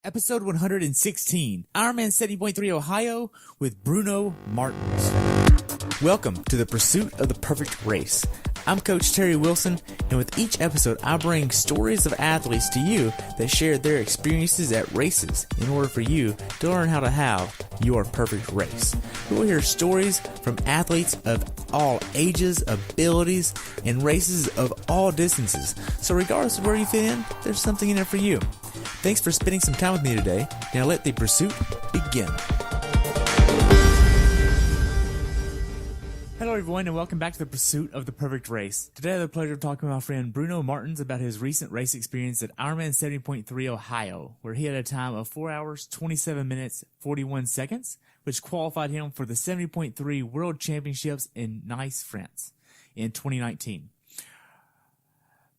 Episode 116, Ironman 70.3 Ohio with Bruno Martins. Welcome to the pursuit of the perfect race. I'm Coach Terry Wilson, and with each episode, I bring stories of athletes to you that share their experiences at races in order for you to learn how to have your perfect race. We will hear stories from athletes of all ages, abilities, and races of all distances. So regardless of where you fit in, there's something in it for you. Thanks for spending some time with me today. Now let the pursuit begin. Hello everyone, and welcome back to the pursuit of the perfect race. Today I have the pleasure of talking with my friend Bruno Martins about his recent race experience at Ironman 70.3 Ohio, where he had a time of 4 hours, 27 minutes, 41 seconds, which qualified him for the 70.3 World Championships in Nice, France in 2019.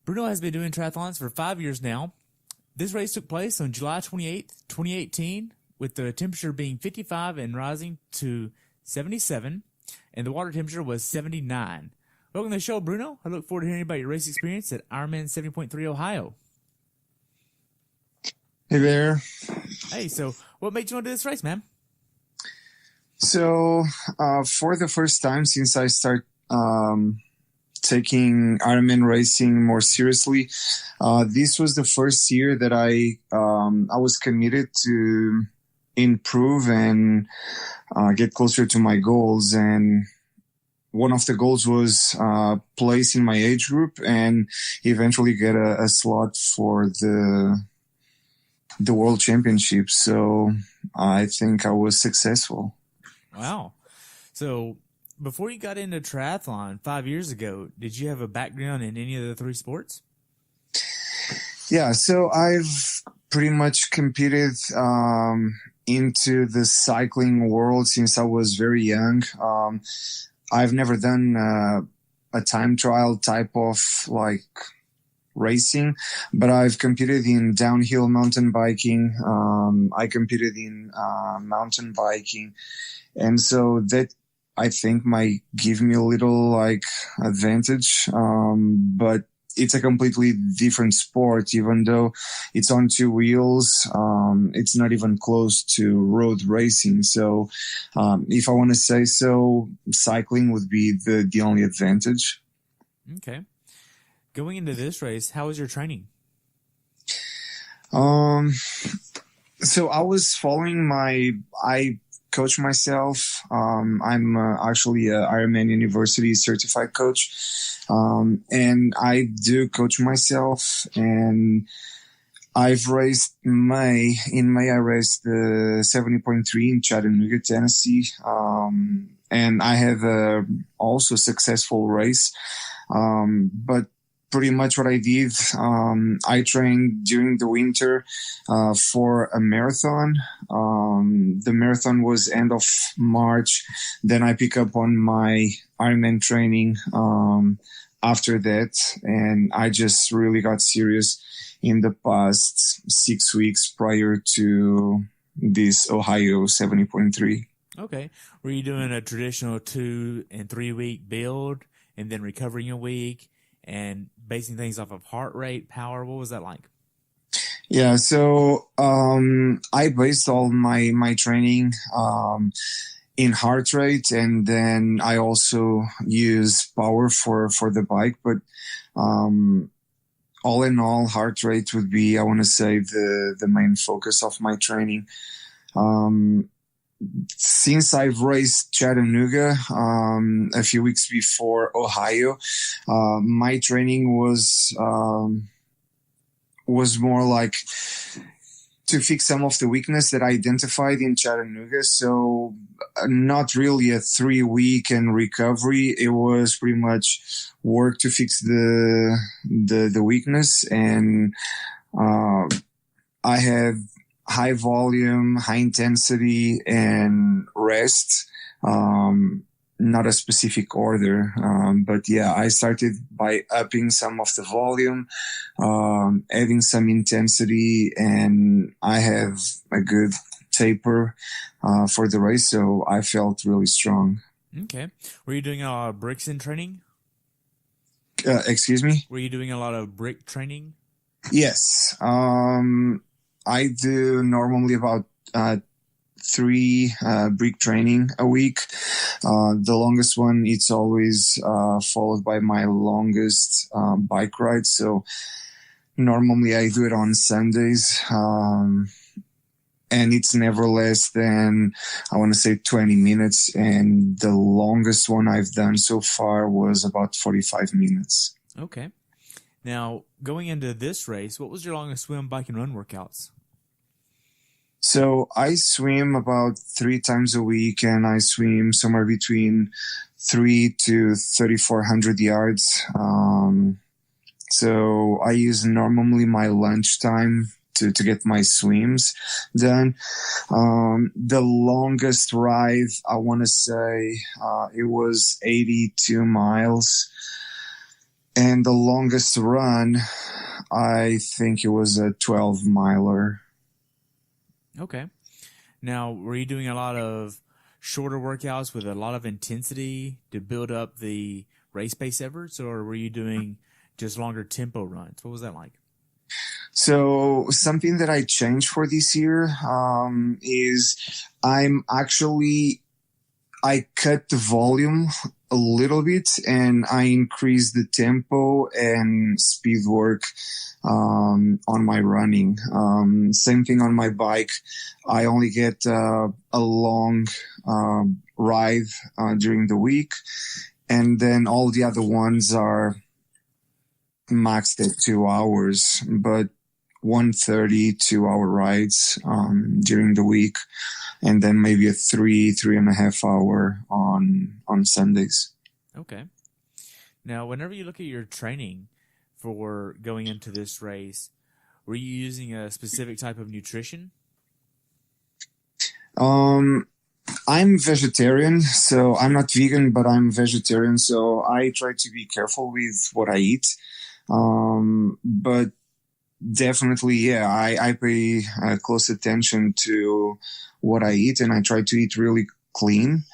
Bruno has been doing triathlons for 5 years now. This race took place on July 28th, 2018, with the temperature being 55 and rising to 77, and the water temperature was 79. Welcome to the show, Bruno. I look forward to hearing about your race experience at Ironman 70.3 Ohio. Hey there. Hey, so what made you want to do this race, man? So, for the first time since I start taking Ironman racing more seriously, this was the first year that I was committed to improve and get closer to my goals. And one of the goals was place in my age group and eventually get a slot for the World Championships. So I think I was successful. Wow. So before you got into triathlon 5 years ago, did you have a background in any of the three sports? Yeah, so I've pretty much competed into the cycling world since I was very young. I've never done a time trial type of like racing, but I've competed in downhill mountain biking. I competed in mountain biking. And so that I think might give me a little like advantage. But it's a completely different sport, even though it's on two wheels. It's not even close to road racing. So, if I want to say so, cycling would be the only advantage. Okay. Going into this race, how was your training? So I was following I coach myself. I'm actually a Ironman University certified coach. And I do coach myself, and I've raced in May I raced the 70.3 in Chattanooga, Tennessee. And I had also successful race. But pretty much what I did, I trained during the winter for a marathon. The marathon was end of March. Then I pick up on my Ironman training after that, and I just really got serious in the past 6 weeks prior to this Ohio 70.3. Okay. Were you doing a traditional 2 and 3 week build and then recovering a week and basing things off of heart rate, power? What was that like? Yeah, so I based all my training in heart rate, and then I also use power for the bike. But all in all, heart rate would be, I want to say, the main focus of my training. Since I've raced Chattanooga a few weeks before Ohio, my training was more like to fix some of the weakness that I identified in Chattanooga. So not really a 3 week and recovery. It was pretty much work to fix the weakness. And I had high volume, high intensity, and rest. Not a specific order. But yeah, I started by upping some of the volume, adding some intensity, and I have a good taper for the race, so I felt really strong. Okay. Were you doing a lot of bricks in training? Excuse me? Were you doing a lot of brick training? Yes. I do normally about 3 brick training a week. The longest one, it's always followed by my longest bike ride. So normally I do it on Sundays. And it's never less than, I want to say, 20 minutes. And the longest one I've done so far was about 45 minutes. Okay. Now, going into this race, what was your longest swim, bike, and run workouts? So I swim about 3 times a week, and I swim somewhere between 3 to 3,400 yards. So I use normally my lunchtime to get my swims done. The longest ride, I want to say, it was 82 miles. And the longest run, I think it was a 12-miler. Okay. Now, were you doing a lot of shorter workouts with a lot of intensity to build up the race pace efforts, or were you doing just longer tempo runs? What was that like? So something that I changed for this year is I cut the volume a little bit and I increased the tempo and speed work on my running. Same thing on my bike. I only get a long ride during the week, and then all the other ones are maxed at 2 hours, but 1:30 2-hour rides during the week, and then maybe a 3.5 hour on Sundays. Okay. Now, whenever you look at your training for going into this race, were you using a specific type of nutrition? I'm vegetarian, so I'm not vegan, but I'm vegetarian, so I try to be careful with what I eat. But definitely, yeah, I pay close attention to what I eat, and I try to eat really clean.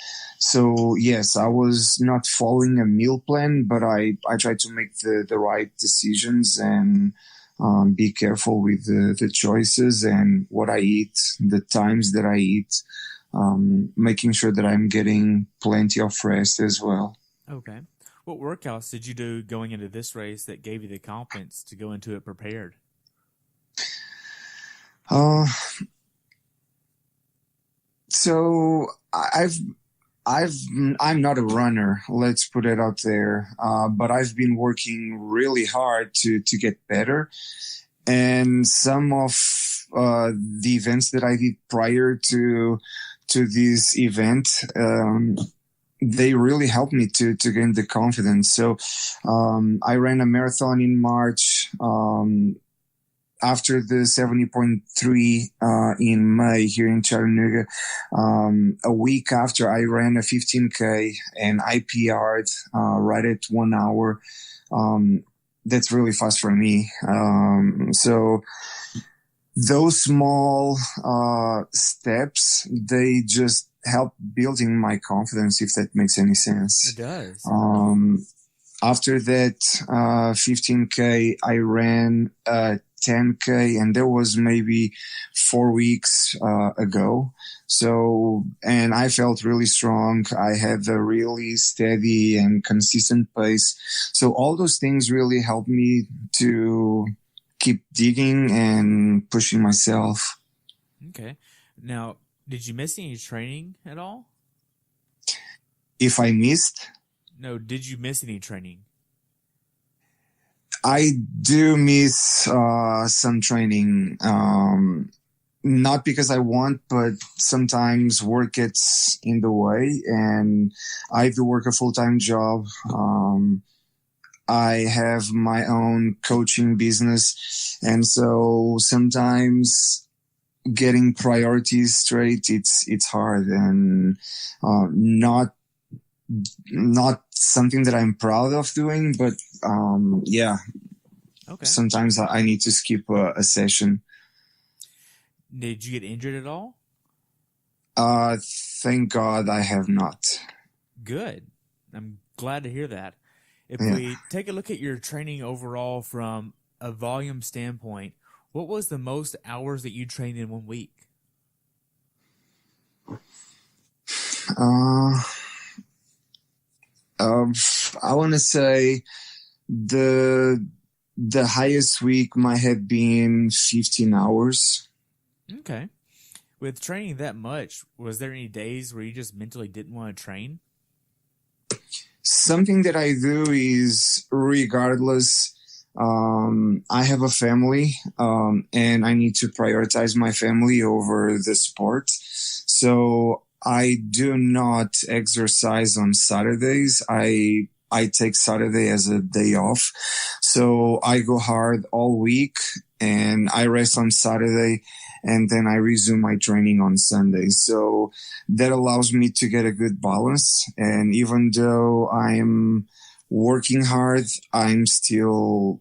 So yes, I was not following a meal plan, but I try to make the right decisions and be careful with the choices and what I eat, the times that I eat, making sure that I'm getting plenty of rest as well. Okay. What workouts did you do going into this race that gave you the confidence to go into it prepared? So I'm not a runner, let's put it out there. But I've been working really hard to get better. And some of the events that I did prior to this event, they really helped me to gain the confidence. So I ran a marathon in March. After the 70.3 in May here in Chattanooga, a week after I ran a 15K and I PR'd right at 1 hour. That's really fast for me. So those small steps, they just help building my confidence, if that makes any sense. It does. After that 15K, I ran 10K, and that was maybe 4 weeks ago. So, and I felt really strong. I had a really steady and consistent pace. So all those things really helped me to keep digging and pushing myself. Okay. Now, did you miss any training at all? If I missed? No, did you miss any training? I do miss some training, not because I want, but sometimes work gets in the way, and I do work a full-time job. I have my own coaching business, and so sometimes getting priorities straight, it's hard, and not something that I'm proud of doing, but yeah. Okay. Sometimes I need to skip a session. Did you get injured at all? Thank God I have not. Good. I'm glad to hear that. If Yeah. we take a look at your training overall from a volume standpoint, What was the most hours that you trained in 1 week? Uh, I want to say the highest week might have been 15 hours. Okay. With training that much, was there any days where you just mentally didn't want to train? Something that I do is regardless, I have a family, and I need to prioritize my family over the sport. So I do not exercise on Saturdays. I take Saturday as a day off. So I go hard all week and I rest on Saturday and then I resume my training on Sunday. So that allows me to get a good balance. And even though I'm working hard, I'm still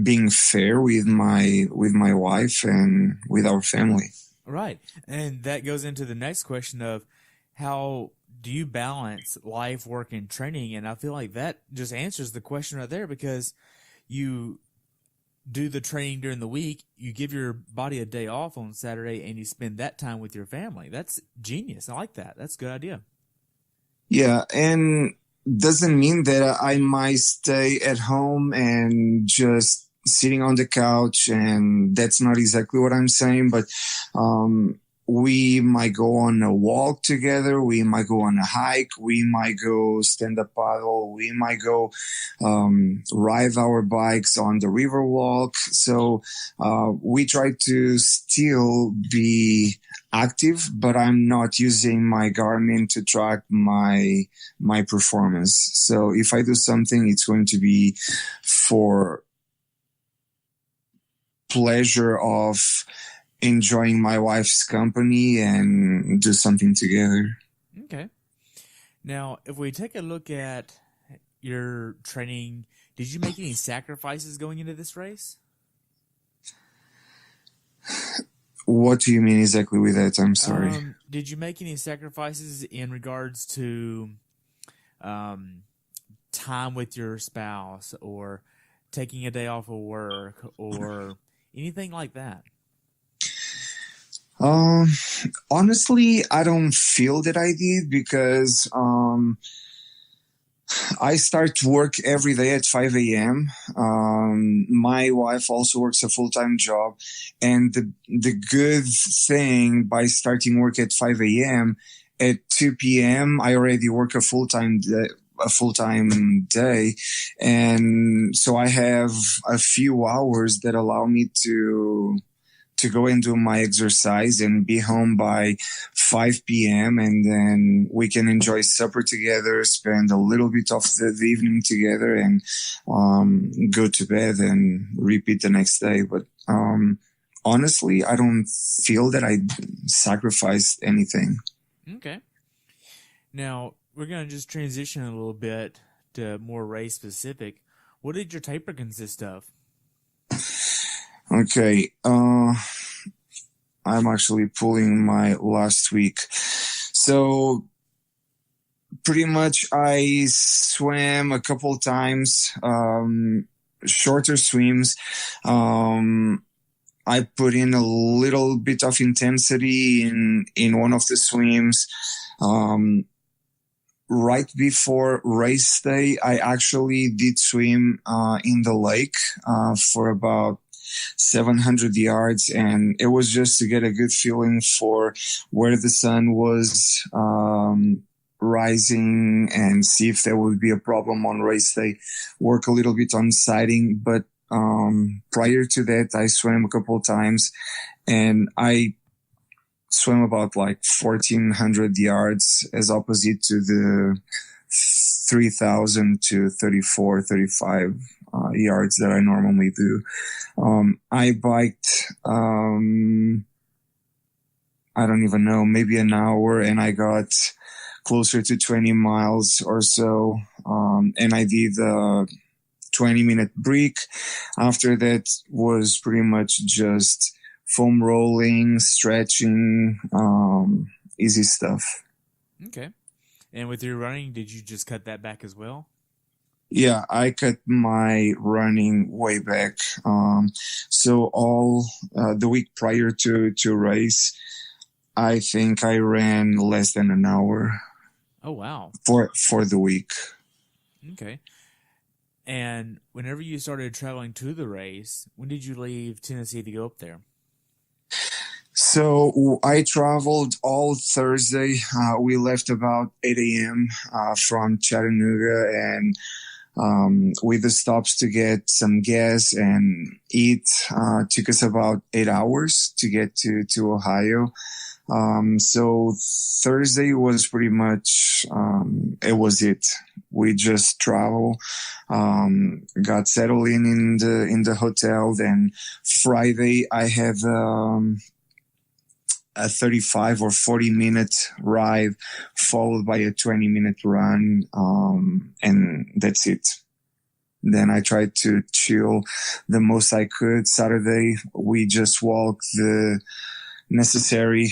being fair with my wife and with our family. Right. And that goes into the next question of how do you balance life, work, and training? And I feel like that just answers the question right there, because you do the training during the week, you give your body a day off on Saturday, and you spend that time with your family. That's genius. I like that. That's a good idea. Yeah, and doesn't mean that I might stay at home and just sitting on the couch, and that's not exactly what I'm saying, but we might go on a walk together. We might go on a hike. We might go stand up paddle. We might go ride our bikes on the river walk. So we try to still be active, but I'm not using my Garmin to track my performance. So if I do something, it's going to be for pleasure of enjoying my wife's company and do something together. Okay. Now, if we take a look at your training, did you make any sacrifices going into this race? What do you mean exactly with that? I'm sorry. Did you make any sacrifices in regards to time with your spouse, or taking a day off of work, or anything like that? Honestly, I don't feel that I did, because I start work every day at 5 a.m. My wife also works a full-time job, and the good thing by starting work at 5 a.m. at 2 p.m. I already work a full-time day, and so I have a few hours that allow me to go and do my exercise and be home by 5 p.m. And then we can enjoy supper together, spend a little bit of the evening together, and go to bed and repeat the next day. But honestly, I don't feel that I sacrificed anything. Okay. Now, we're going to just transition a little bit to more race specific. What did your taper consist of? Okay, I'm actually pulling my last week. So pretty much I swam a couple times, shorter swims. I put in a little bit of intensity in one of the swims. Right before race day, I actually did swim in the lake for about 700 yards, and it was just to get a good feeling for where the sun was rising and see if there would be a problem on race day. Work a little bit on sighting, but prior to that, I swam a couple of times, and I swam about like 1,400 yards as opposite to the 3,000 to 34, 35 yards that I normally do. I biked, I don't even know, maybe an hour, and I got closer to 20 miles or so. And I did a 20-minute break. After that was pretty much just foam rolling, stretching, easy stuff. Okay. And with your running, did you just cut that back as well? Yeah, I cut my running way back. So all the week prior to race, I think I ran less than an hour Oh, wow. for the week. Okay. And whenever you started traveling to the race, when did you leave Tennessee to go up there? So I traveled all Thursday. We left about 8 a.m. From Chattanooga, and with the stops to get some gas and eat, took us about 8 hours to get to Ohio. So Thursday was pretty much, it was it. We just travel, got settled in the hotel. Then Friday I have, a 35 or 40-minute ride followed by a 20-minute run. And that's it. Then I tried to chill the most I could. Saturday, we just walked the necessary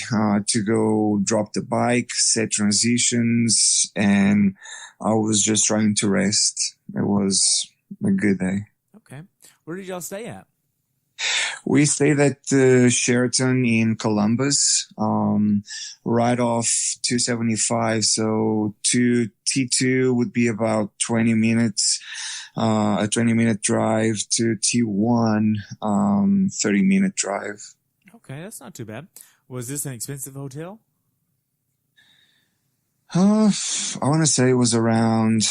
to go drop the bike, set transitions, and I was just trying to rest. It was a good day. Okay. Where did y'all stay at? We stayed at the Sheraton in Columbus, right off 275. So to T2 would be about 20 minutes, a 20-minute drive to T1, 30-minute drive. Okay, that's not too bad. Was this an expensive hotel? I want to say it was around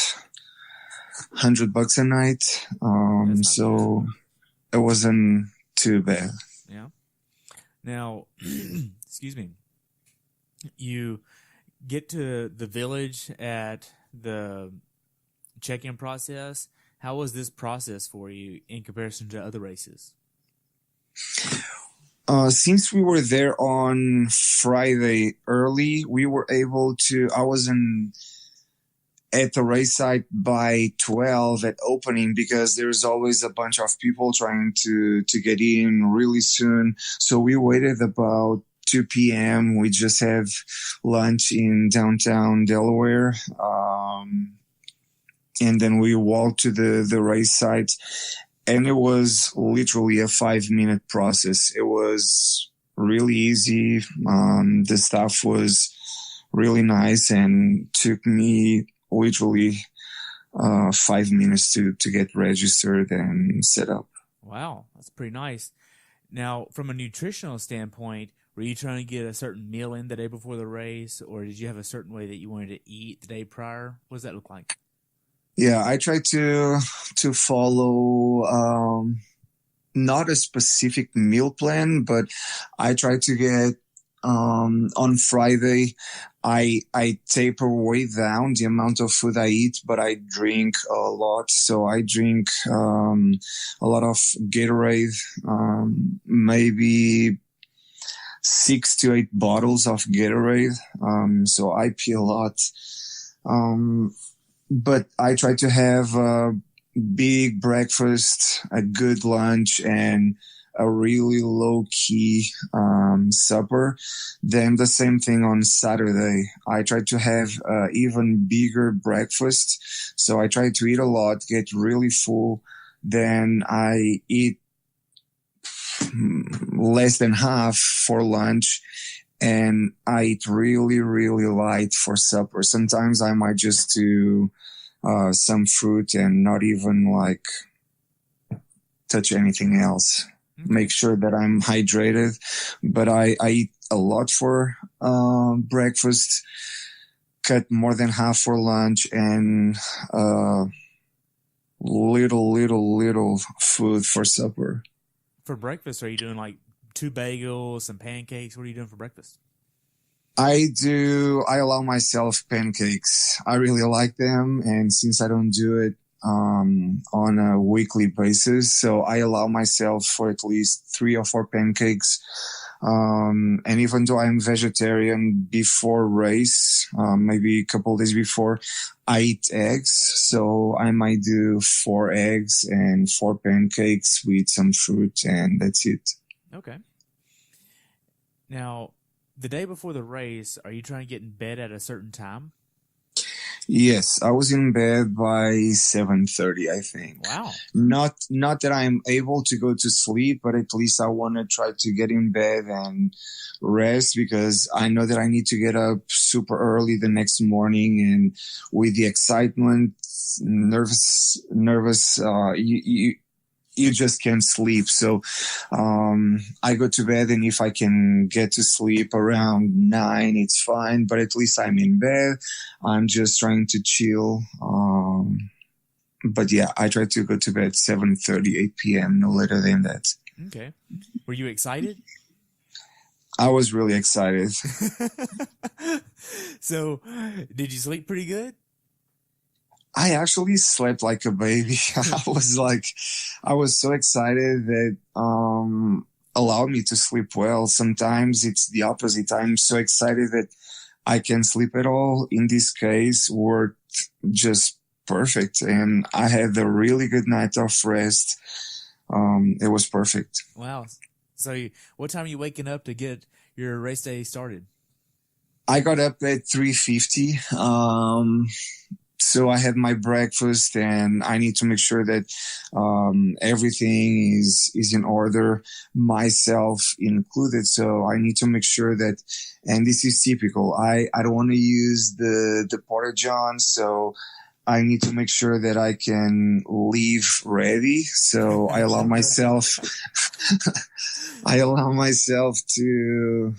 $100 a night. So it wasn't too bad. Yeah. Now, excuse me. You get to the village at the check-in process. How was this process for you in comparison to other races? Since we were there on Friday early, we were able to, I was at the race site by 12 at opening because there's always a bunch of people trying to get in really soon. So we waited about 2 p.m. We just have lunch in downtown Delaware. And then we walked to the race site. And it was literally a 5-minute process. It was really easy. The staff was really nice and took me literally 5 minutes to get registered and set up. Wow, that's pretty nice. Now, from a nutritional standpoint, were you trying to get a certain meal in the day before the race, or did you have a certain way that you wanted to eat the day prior? What does that look like? Yeah, I try to follow not a specific meal plan, but I try to get on Friday. I taper way down the amount of food I eat, but I drink a lot. So I drink a lot of Gatorade, maybe 6 to 8 bottles of Gatorade. So I pee a lot. But I try to have a big breakfast, a good lunch, and a really low key supper. Then the same thing on Saturday. I try to have even bigger breakfast. So I try to eat a lot, get really full. Then I eat less than half for lunch. And I eat really, really light for supper. Sometimes I might just do some fruit and not even like touch anything else. Make sure that I'm hydrated. But I eat a lot for breakfast, cut more than half for lunch, and little food for supper. For breakfast, are you doing like 2 bagels, some pancakes? What are you doing for breakfast? I allow myself pancakes. I really like them. And since I don't do it on a weekly basis, so I allow myself for at least 3 or 4 pancakes. And even though I'm vegetarian before race, maybe a couple of days before, I eat eggs. So I might do 4 eggs and 4 pancakes with some fruit, and that's it. Okay. Now, the day before the race, are you trying to get in bed at a certain time? Yes, I was in bed by 7:30, I think. Wow. Not that I'm able to go to sleep, but at least I want to try to get in bed and rest because I know that I need to get up super early the next morning, and with the excitement, nervous, you just can't sleep. So I go to bed, and if I can get to sleep around 9, it's fine. But at least I'm in bed. I'm just trying to chill. But yeah, I try to go to bed 7:30, 8 p.m., no later than that. Okay. Were you excited? I was really excited. So, did you sleep pretty good? I actually slept like a baby. I was so excited that allowed me to sleep well. Sometimes it's the opposite. I'm so excited that I can sleep at all. In this case, worked just perfect, and I had a really good night of rest. It was perfect. Wow. So, what time are you waking up to get your race day started? I got up at 3:50. So I had my breakfast, and I need to make sure that everything is in order, myself included. So I need to make sure that, and this is typical. I don't want to use the porta john, so I need to make sure that I can leave ready. So I allow myself, I allow myself to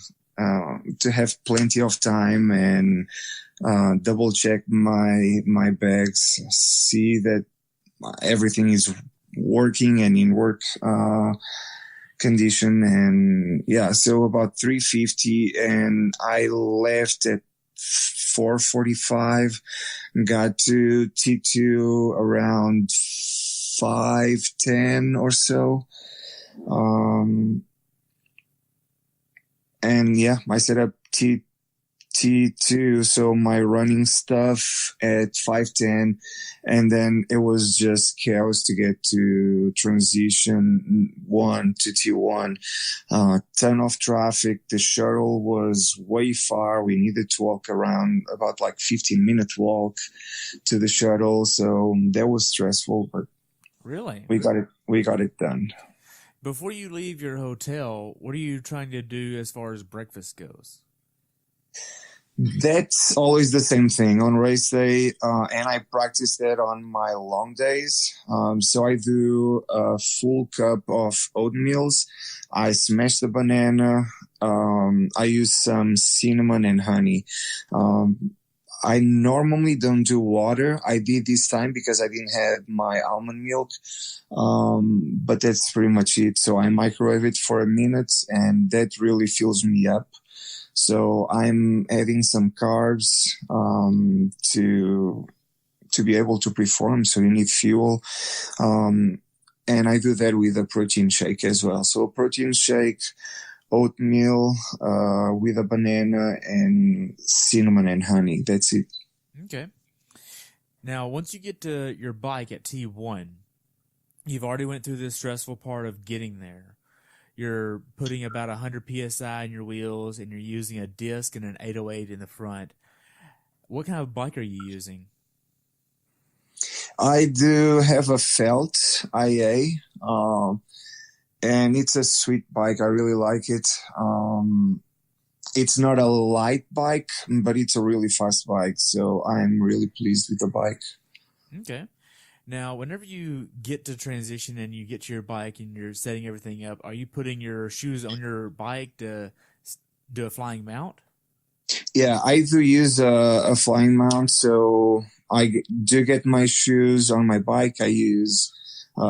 have plenty of time and double check my bags, see that everything is working and in work condition. And yeah, so about 3:50, and I left at 4:45, got to T2 around 5:10 or so. And yeah, I set up T2, so my running stuff at 5:10, and then it was just chaos to get to transition 1 to T1. Ton of traffic. The shuttle was way far. We needed to walk around about like 15-minute walk to the shuttle, so that was stressful, but Really? we got it done. Before you leave your hotel, what are you trying to do as far as breakfast goes? That's always the same thing on race day, and I practice that on my long days. So I do a full cup of oatmeals. I smash the banana. I use some cinnamon and honey. I normally don't do water. I did this time because I didn't have my almond milk. But that's pretty much it. So I microwave it for a minute, and that really fills me up. So I'm adding some carbs to be able to perform. So you need fuel. And I do that with a protein shake as well. So a protein shake, oatmeal with a banana, and cinnamon and honey. That's it. Okay. Now, once you get to your bike at T1, you've already went through the stressful part of getting there. You're putting about 100 psi in your wheels, and you're using a disc and an 808 in the front. What kind of bike are you using? I do have a Felt IA, and it's a sweet bike. I really like it. It's not a light bike, but it's a really fast bike. So I'm really pleased with the bike. Okay. Now, whenever you get to transition and you get to your bike and you're setting everything up, are you putting your shoes on your bike to do a flying mount? Yeah, I do use a flying mount. So I do get my shoes on my bike. I use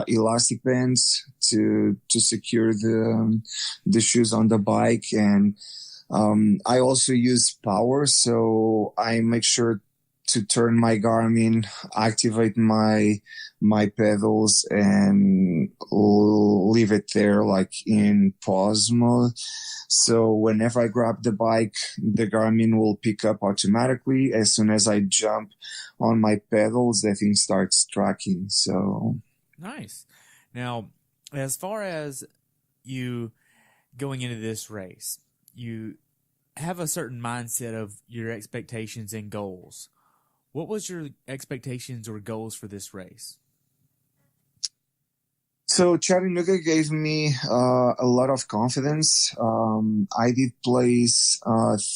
elastic bands to secure the shoes on the bike. And I also use power. So I make sure to turn my Garmin, activate my pedals, and leave it there like in pause mode. So whenever I grab the bike, the Garmin will pick up automatically. As soon as I jump on my pedals, the thing starts tracking. So nice. Now, as far as you going into this race, you have a certain mindset of your expectations and goals. What was your expectations or goals for this race? So Chattanooga gave me a lot of confidence. I did place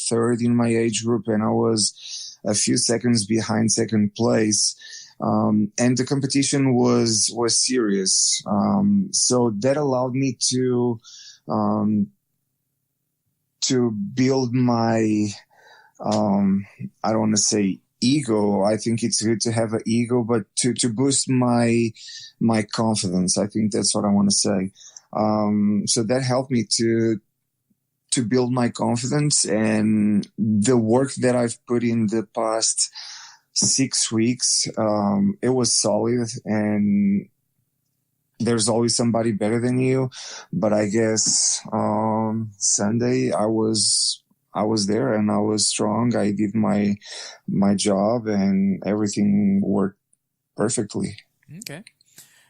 third in my age group, and I was a few seconds behind second place. And the competition was serious. So that allowed me to build my I don't want to say ego. I think it's good to have an ego, but to boost my confidence. I think that's what I want to say. So that helped me to build my confidence, and the work that I've put in the past 6 weeks, it was solid, and there's always somebody better than you. But I guess Sunday I was there and I was strong. I did my job and everything worked perfectly. Okay.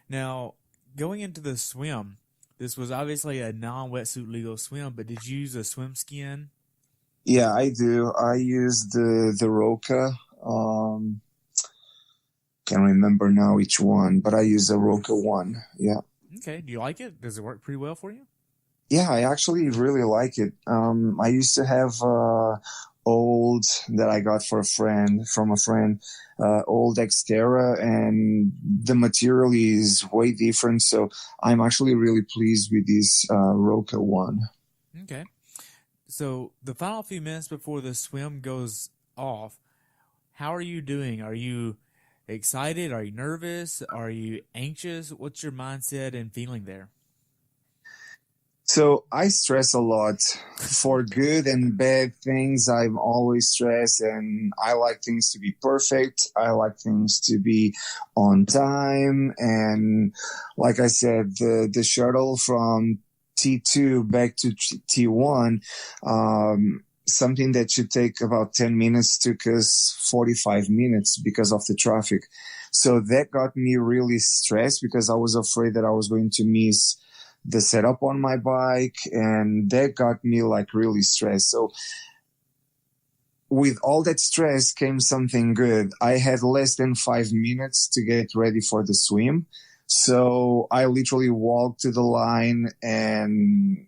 Now, going into the swim, this was obviously a non-wetsuit legal swim, but did you use a swim skin? Yeah, I do. I use the Roca. Can't remember now which one, but I use a Roca one. Yeah. Okay. Do you like it? Does it work pretty well for you? Yeah, I actually really like it. I used to have old that I got from a friend, old Xterra, and the material is way different. So I'm actually really pleased with this Roca one. Okay. So the final few minutes before the swim goes off, how are you doing? Are you excited? Are you nervous? Are you anxious? What's your mindset and feeling there? So I stress a lot for good and bad things. I'm always stressed, and I like things to be perfect. I like things to be on time. And like I said, the shuttle from T2 back to T1, something that should take about 10 minutes took us 45 minutes because of the traffic. So that got me really stressed because I was afraid that I was going to miss the setup on my bike, and that got me like really stressed. So with all that stress came something good. I had less than 5 minutes to get ready for the swim. So I literally walked to the line and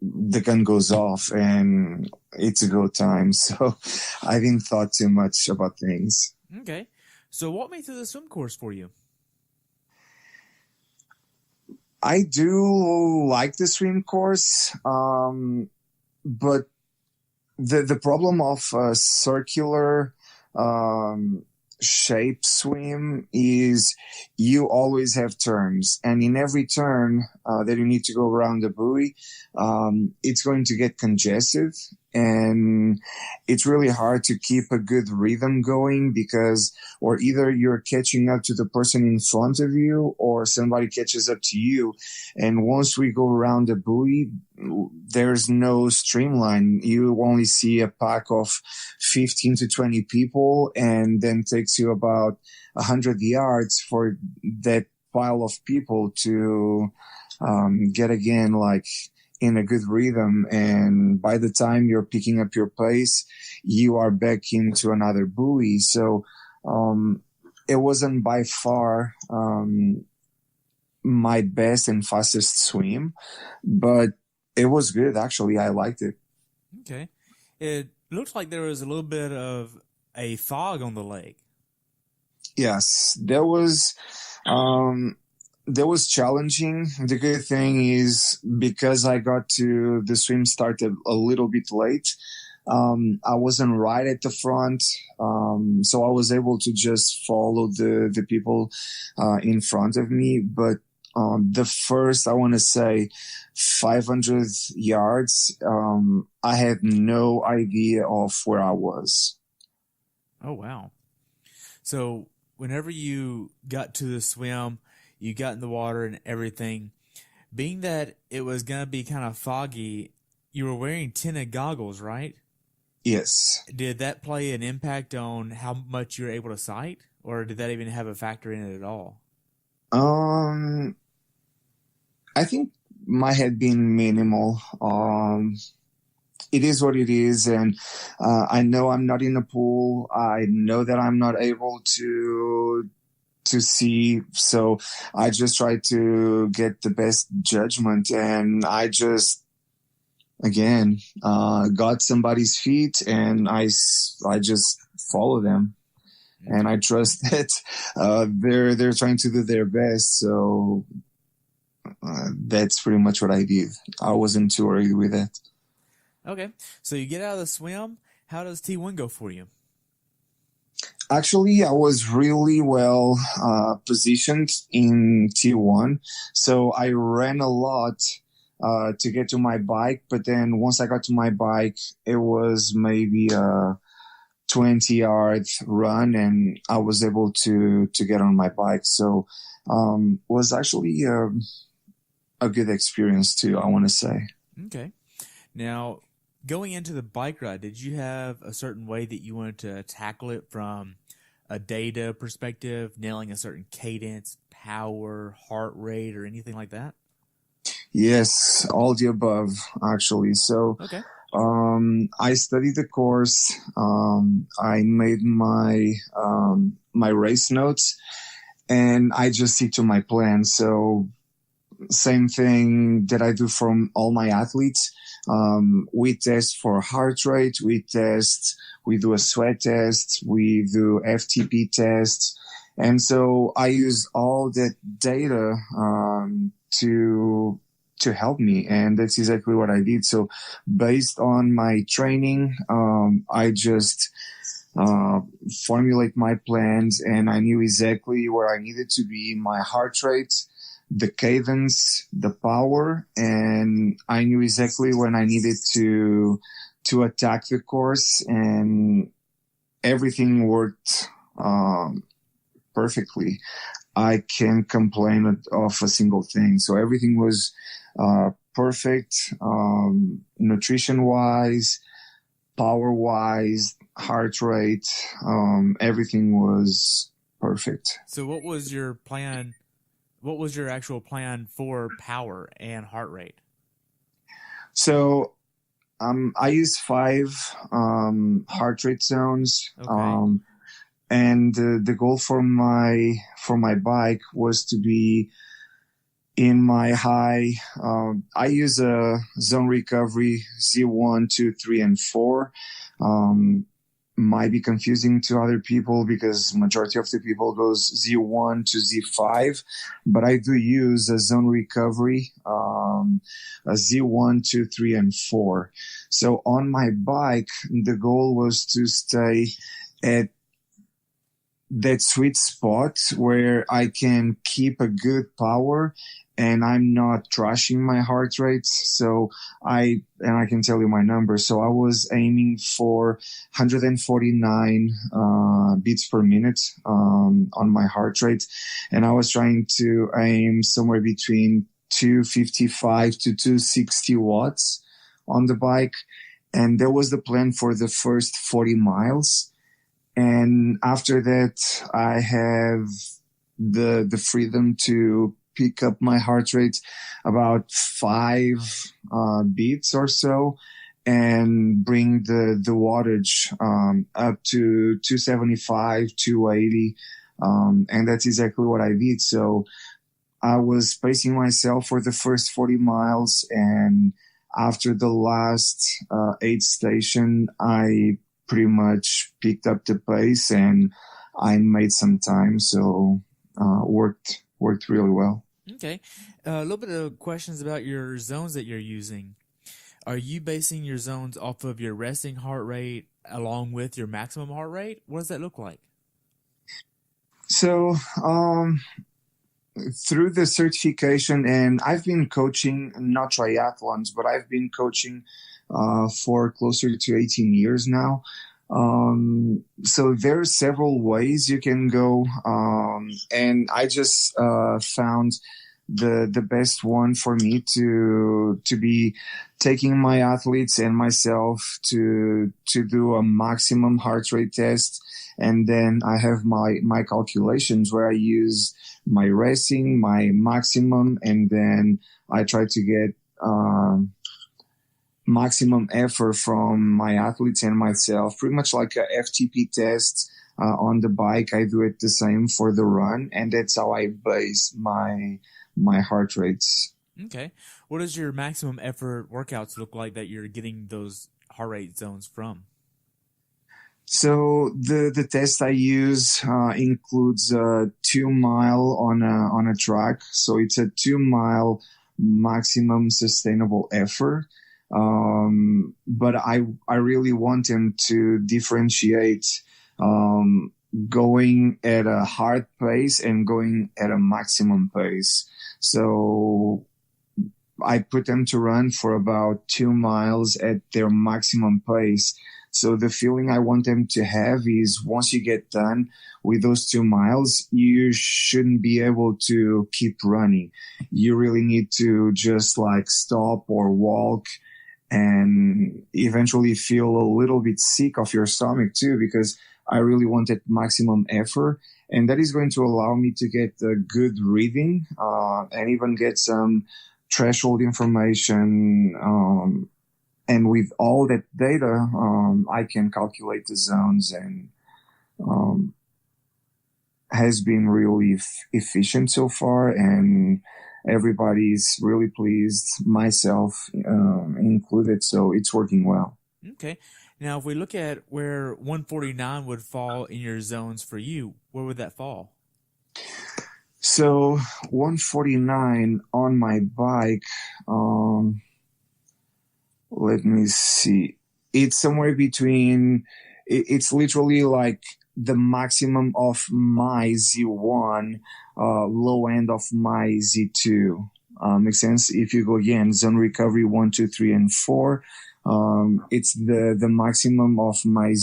the gun goes off and it's a go time. So I didn't thought too much about things. Okay. So walk me through the swim course for you. I do like the swim course, but the problem of a circular shape swim is you always have turns, and in every turn that you need to go around the buoy, it's going to get congested, and it's really hard to keep a good rhythm going because or either you're catching up to the person in front of you or somebody catches up to you. And once we go around the buoy, there's no streamline. You only see a pack of 15 to 20 people, and then takes you about 100 yards for that pile of people to get again like in a good rhythm. And by the time you're picking up your pace, you are back into another buoy. So it wasn't by far my best and fastest swim, but it was good. Actually, I liked it. Okay. It looks like there was a little bit of a fog on the lake. Yes, there was challenging. The good thing is because I got to the swim started a little bit late, I wasn't right at the front. So I was able to just follow the people in front of me. But the first, I want to say 500 yards, I had no idea of where I was. Oh, wow. So whenever you got to the swim, you got in the water and everything, being that it was going to be kind of foggy, you were wearing tinted goggles, right? Yes. Did that play an impact on how much you were able to sight, or did that even have a factor in it at all? I think might have been minimal. it is what it is. And I know I'm not in the pool. I know that I'm not able to see. So I just try to get the best judgment. And I just, again, got somebody's feet, and I just follow them. And I trust that they're trying to do their best. So that's pretty much what I did. I wasn't too worried with that. Okay, so you get out of the swim. How does T1 go for you? Actually, I was really well positioned in T1. So I ran a lot to get to my bike. But then once I got to my bike, it was maybe a 20-yard run, and I was able to get on my bike. So was actually a good experience too, I want to say. Okay. Now, going into the bike ride, did you have a certain way that you wanted to tackle it from a data perspective, nailing a certain cadence, power, heart rate, or anything like that? Yes, all the above, actually. So Okay. I studied the course. I made my my race notes, and I just stick to my plan. So same thing that I do from all my athletes. We test for heart rate. We do a sweat test. We do FTP tests. And so I use all that data to help me. And that's exactly what I did. So based on my training, I just formulate my plans, and I knew exactly where I needed to be, my heart rate, the cadence, the power, and I knew exactly when I needed to attack the course, and everything worked perfectly. I can't complain of a single thing. So everything was perfect, nutrition-wise, power-wise, heart rate, everything was perfect. So what was your plan? What was your actual plan for power and heart rate? So I use 5 heart rate zones. Okay. And the goal for my bike was to be in my high. I use a zone recovery Z1, 2, 3, and 4. Might be confusing to other people because majority of the people goes Z1 to Z5, but I do use a zone recovery, a Z1, 2, 3, and 4. So on my bike, the goal was to stay at that sweet spot where I can keep a good power and I'm not trashing my heart rate. So I can tell you my numbers. So I was aiming for 149 beats per minute on my heart rate. And I was trying to aim somewhere between 255 to 260 watts on the bike. And that was the plan for the first 40 miles. And after that, I have the freedom to pick up my heart rate about 5 beats or so, and bring the wattage up to 275, 280, and that's exactly what I did. So I was pacing myself for the first 40 miles, and after the last 8 station, I pretty much picked up the pace and I made some time. So worked really well. Okay. A little bit of questions about your zones that you're using. Are you basing your zones off of your resting heart rate along with your maximum heart rate? What does that look like? So through the certification, and I've been coaching, not triathlons, but I've been coaching for closer to 18 years now. So there are several ways you can go. And I just found the best one for me to be taking my athletes and myself to do a maximum heart rate test. And then I have my calculations where I use my resting, my maximum, and then I try to get maximum effort from my athletes and myself, pretty much like a FTP test on the bike. I do it the same for the run, and that's how I base my heart rates. Okay. What does your maximum effort workouts look like that you're getting those heart rate zones from? So the test I use includes 2 mile on a track. So it's a 2 mile maximum sustainable effort. But I really want them to differentiate going at a hard pace and going at a maximum pace. So I put them to run for about 2 miles at their maximum pace. So the feeling I want them to have is once you get done with those 2 miles, you shouldn't be able to keep running. You really need to just like stop or walk and eventually feel a little bit sick of your stomach too, because I really wanted maximum effort. And that is going to allow me to get a good reading, and even get some threshold information, and with all that data, I can calculate the zones, and has been really efficient so far, and everybody's really pleased, myself included, so it's working well. Okay. Now, if we look at where 149 would fall in your zones for you, where would that fall? So 149 on my bike, let me see. It's somewhere between, it's literally like the maximum of my Z1, low end of my Z2. Makes sense? If you go again, zone recovery 1, 2, 3, and 4, it's the maximum of my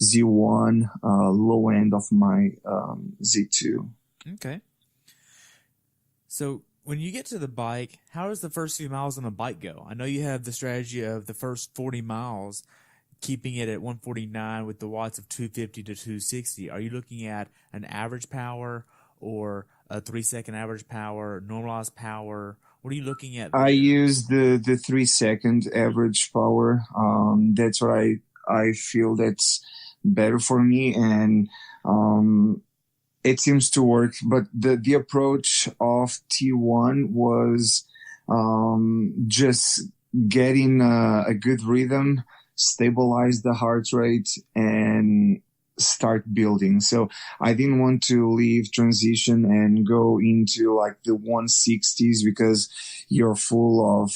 Z1, low end of my Z2. Okay. So when you get to the bike, how does the first few miles on the bike go? I know you have the strategy of the first 40 miles, keeping it at 149 with the watts of 250 to 260. Are you looking at an average power or a 3-second average power, normalized power? What are you looking at there? I use the 3-second average power. That's what I feel that's better for me, and it seems to work. But the approach of T1 was just getting a good rhythm, stabilize the heart rate, and start building. So I didn't want to leave transition and go into like the 160s because you're full of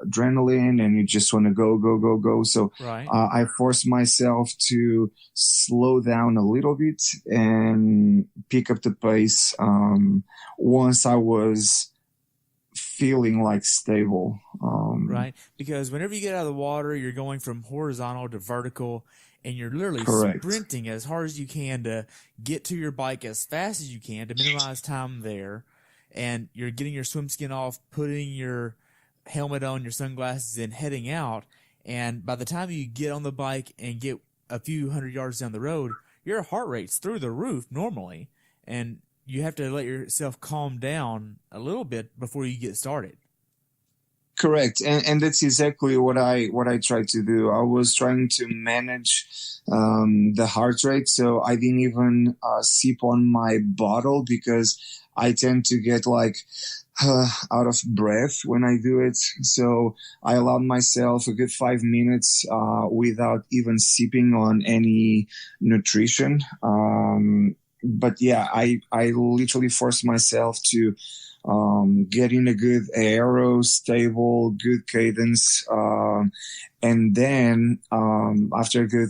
adrenaline and you just want to go. So Right. I forced myself to slow down a little bit and pick up the pace once I was feeling like stable. Right. Because whenever you get out of the water, you're going from horizontal to vertical, and you're literally Correct. sprinting as hard as you can to get to your bike as fast as you can to minimize time there. And you're getting your swim skin off, putting your helmet on, your sunglasses, and heading out. And by the time you get on the bike and get a few hundred yards down the road, your heart rate's through the roof normally. And you have to let yourself calm down a little bit before you get started. Correct, and that's exactly what I tried to do. I was trying to manage the heart rate, so I didn't even sip on my bottle because I tend to get like out of breath when I do it. So I allowed myself a good 5 minutes without even sipping on any nutrition. But yeah, I literally forced myself to getting a good aero, stable, good cadence. And then, after a good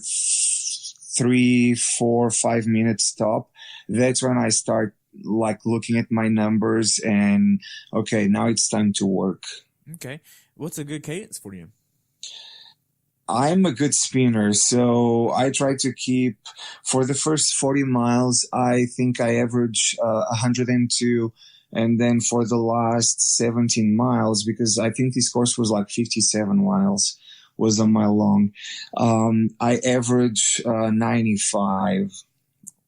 3, 4, 5 minutes stop, that's when I start like looking at my numbers and okay, now it's time to work. Okay. What's a good cadence for you? I'm a good spinner, so I try to keep, for the first 40 miles, I think I average 102. And then for the last 17 miles, because I think this course was like 57 miles, was a mile long, I average 95.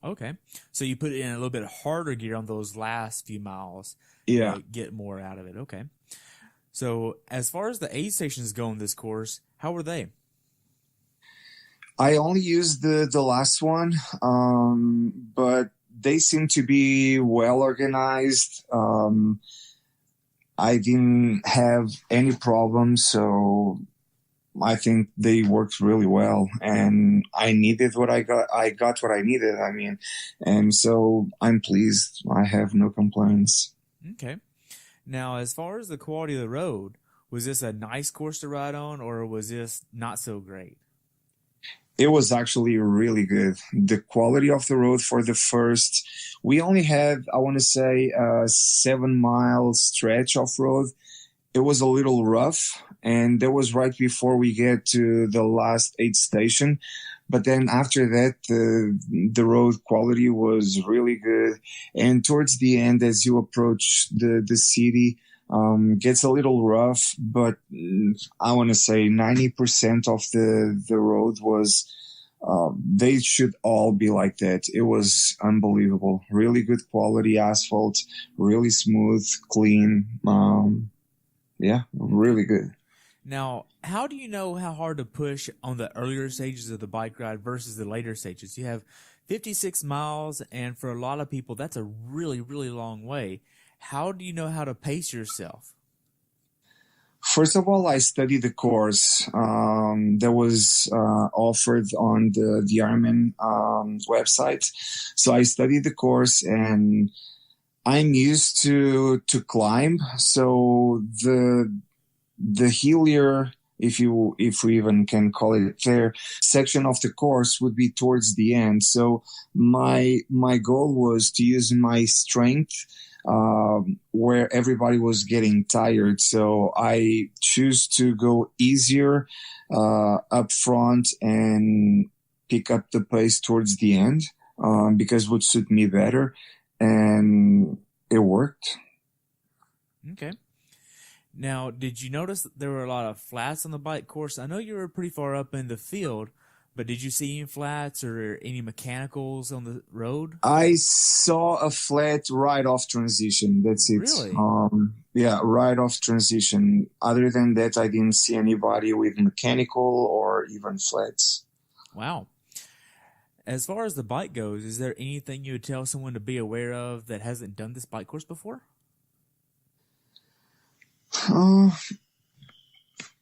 Okay. So you put it in a little bit harder gear on those last few miles Yeah. to get more out of it. Okay. So, as far as the aid stations go on this course, how were they? I only used the last one, but they seem to be well organized. I didn't have any problems, so I think they worked really well, and I needed what I got. I got what I needed. I mean, and so I'm pleased. I have no complaints. Okay. Now, as far as the quality of the road, was this a nice course to ride on, or was this not so great? It was actually really good. The quality of the road for the first, we only had, I want to say, a 7 mile stretch of road. It was a little rough, and that was right before we get to the last aid station. But then after that, the road quality was really good. And towards the end, as you approach the city, gets a little rough, but I want to say 90% of the road was, they should all be like that. It was unbelievable. Really good quality asphalt, really smooth, clean. Yeah, really good. Now, how do you know how hard to push on the earlier stages of the bike ride versus the later stages? You have 56 miles, and for a lot of people, that's a really, really long way. How do you know how to pace yourself? First of all, I studied the course that was offered on the Ironman website. So I studied the course, and I'm used to climb. So the hillier, if we even can call it there, section of the course would be towards the end. So my goal was to use my strength where everybody was getting tired. So I choose to go easier up front and pick up the pace towards the end because it would suit me better. And it worked. Okay. Now, did you notice that there were a lot of flats on the bike course? I know you were pretty far up in the field, but did you see any flats or any mechanicals on the road? I saw a flat right off transition. That's it. Really? Yeah, right off transition. Other than that, I didn't see anybody with mechanical or even flats. Wow. As far as the bike goes, is there anything you would tell someone to be aware of that hasn't done this bike course before?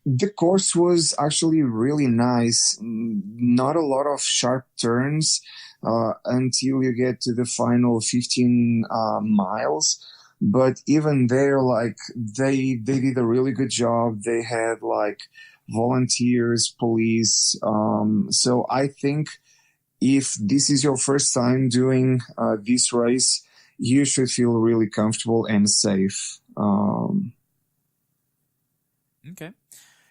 The course was actually really nice. Not a lot of sharp turns until you get to the final 15 miles. But even there, like they did a really good job. They had like volunteers, police. So I think if this is your first time doing this race, you should feel really comfortable and safe. Okay.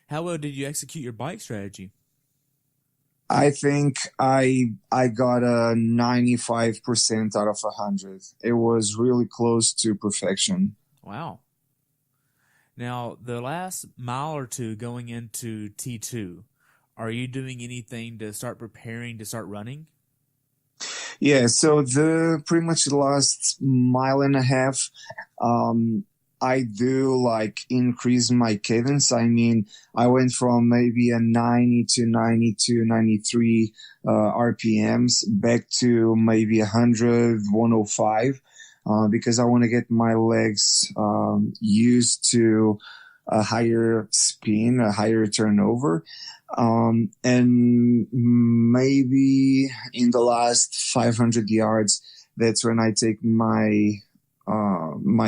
How well did you execute your bike strategy? I think I got a 95% out of 100. It was really close to perfection. Wow. Now, the last mile or two going into T2, are you doing anything to start preparing to start running? Yeah, so pretty much the last mile and a half, I do like increase my cadence. I mean, I went from maybe a 90 to 92, 93 RPMs back to maybe 100, 105 because I want to get my legs used to a higher spin, a higher turnover. And maybe in the last 500 yards, that's when I take my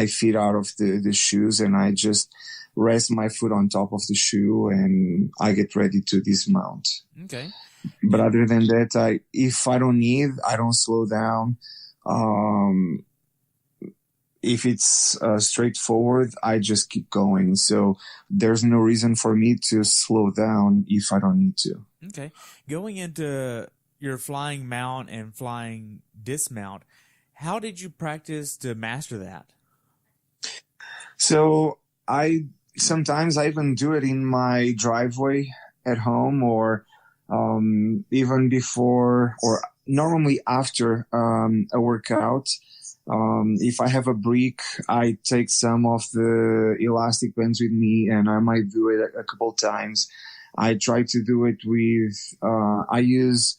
feet out of the shoes and I just rest my foot on top of the shoe and I get ready to dismount. Okay. But other than that, if I don't need, I don't slow down. If it's straightforward, I just keep going. So there's no reason for me to slow down if I don't need to. Okay. Going into your flying mount and flying dismount, how did you practice to master that? So sometimes I even do it in my driveway at home or even before or normally after a workout. If I have a brick, I take some of the elastic bands with me, and I might do it a couple times. I try to do it with, I use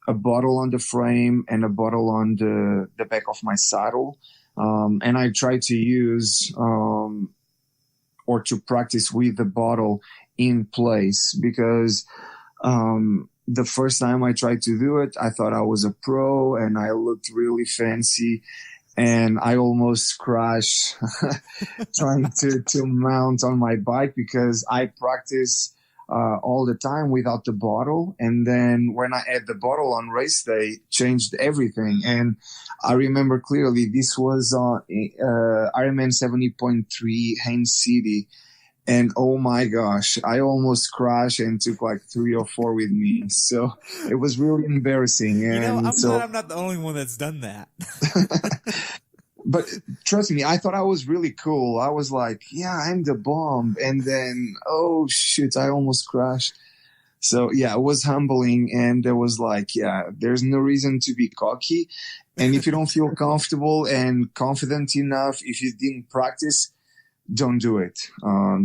a bottle on the frame and a bottle on the back of my saddle. And I try to use, or to practice with the bottle in place, because, the first time I tried to do it, I thought I was a pro and I looked really fancy, and I almost crashed trying to mount on my bike, because I practice all the time without the bottle. And then when I had the bottle on race day, changed everything. And I remember clearly this was Ironman 70.3 Haines City. And oh my gosh, I almost crashed and took like 3 or 4 with me. So it was really embarrassing. And I'm glad I'm not the only one that's done that. But trust me, I thought I was really cool. I was like, yeah, I'm the bomb. And then, oh shit, I almost crashed. So yeah, it was humbling. And there was like, yeah, there's no reason to be cocky. And if you don't feel comfortable and confident enough, if you didn't practice, don't do it.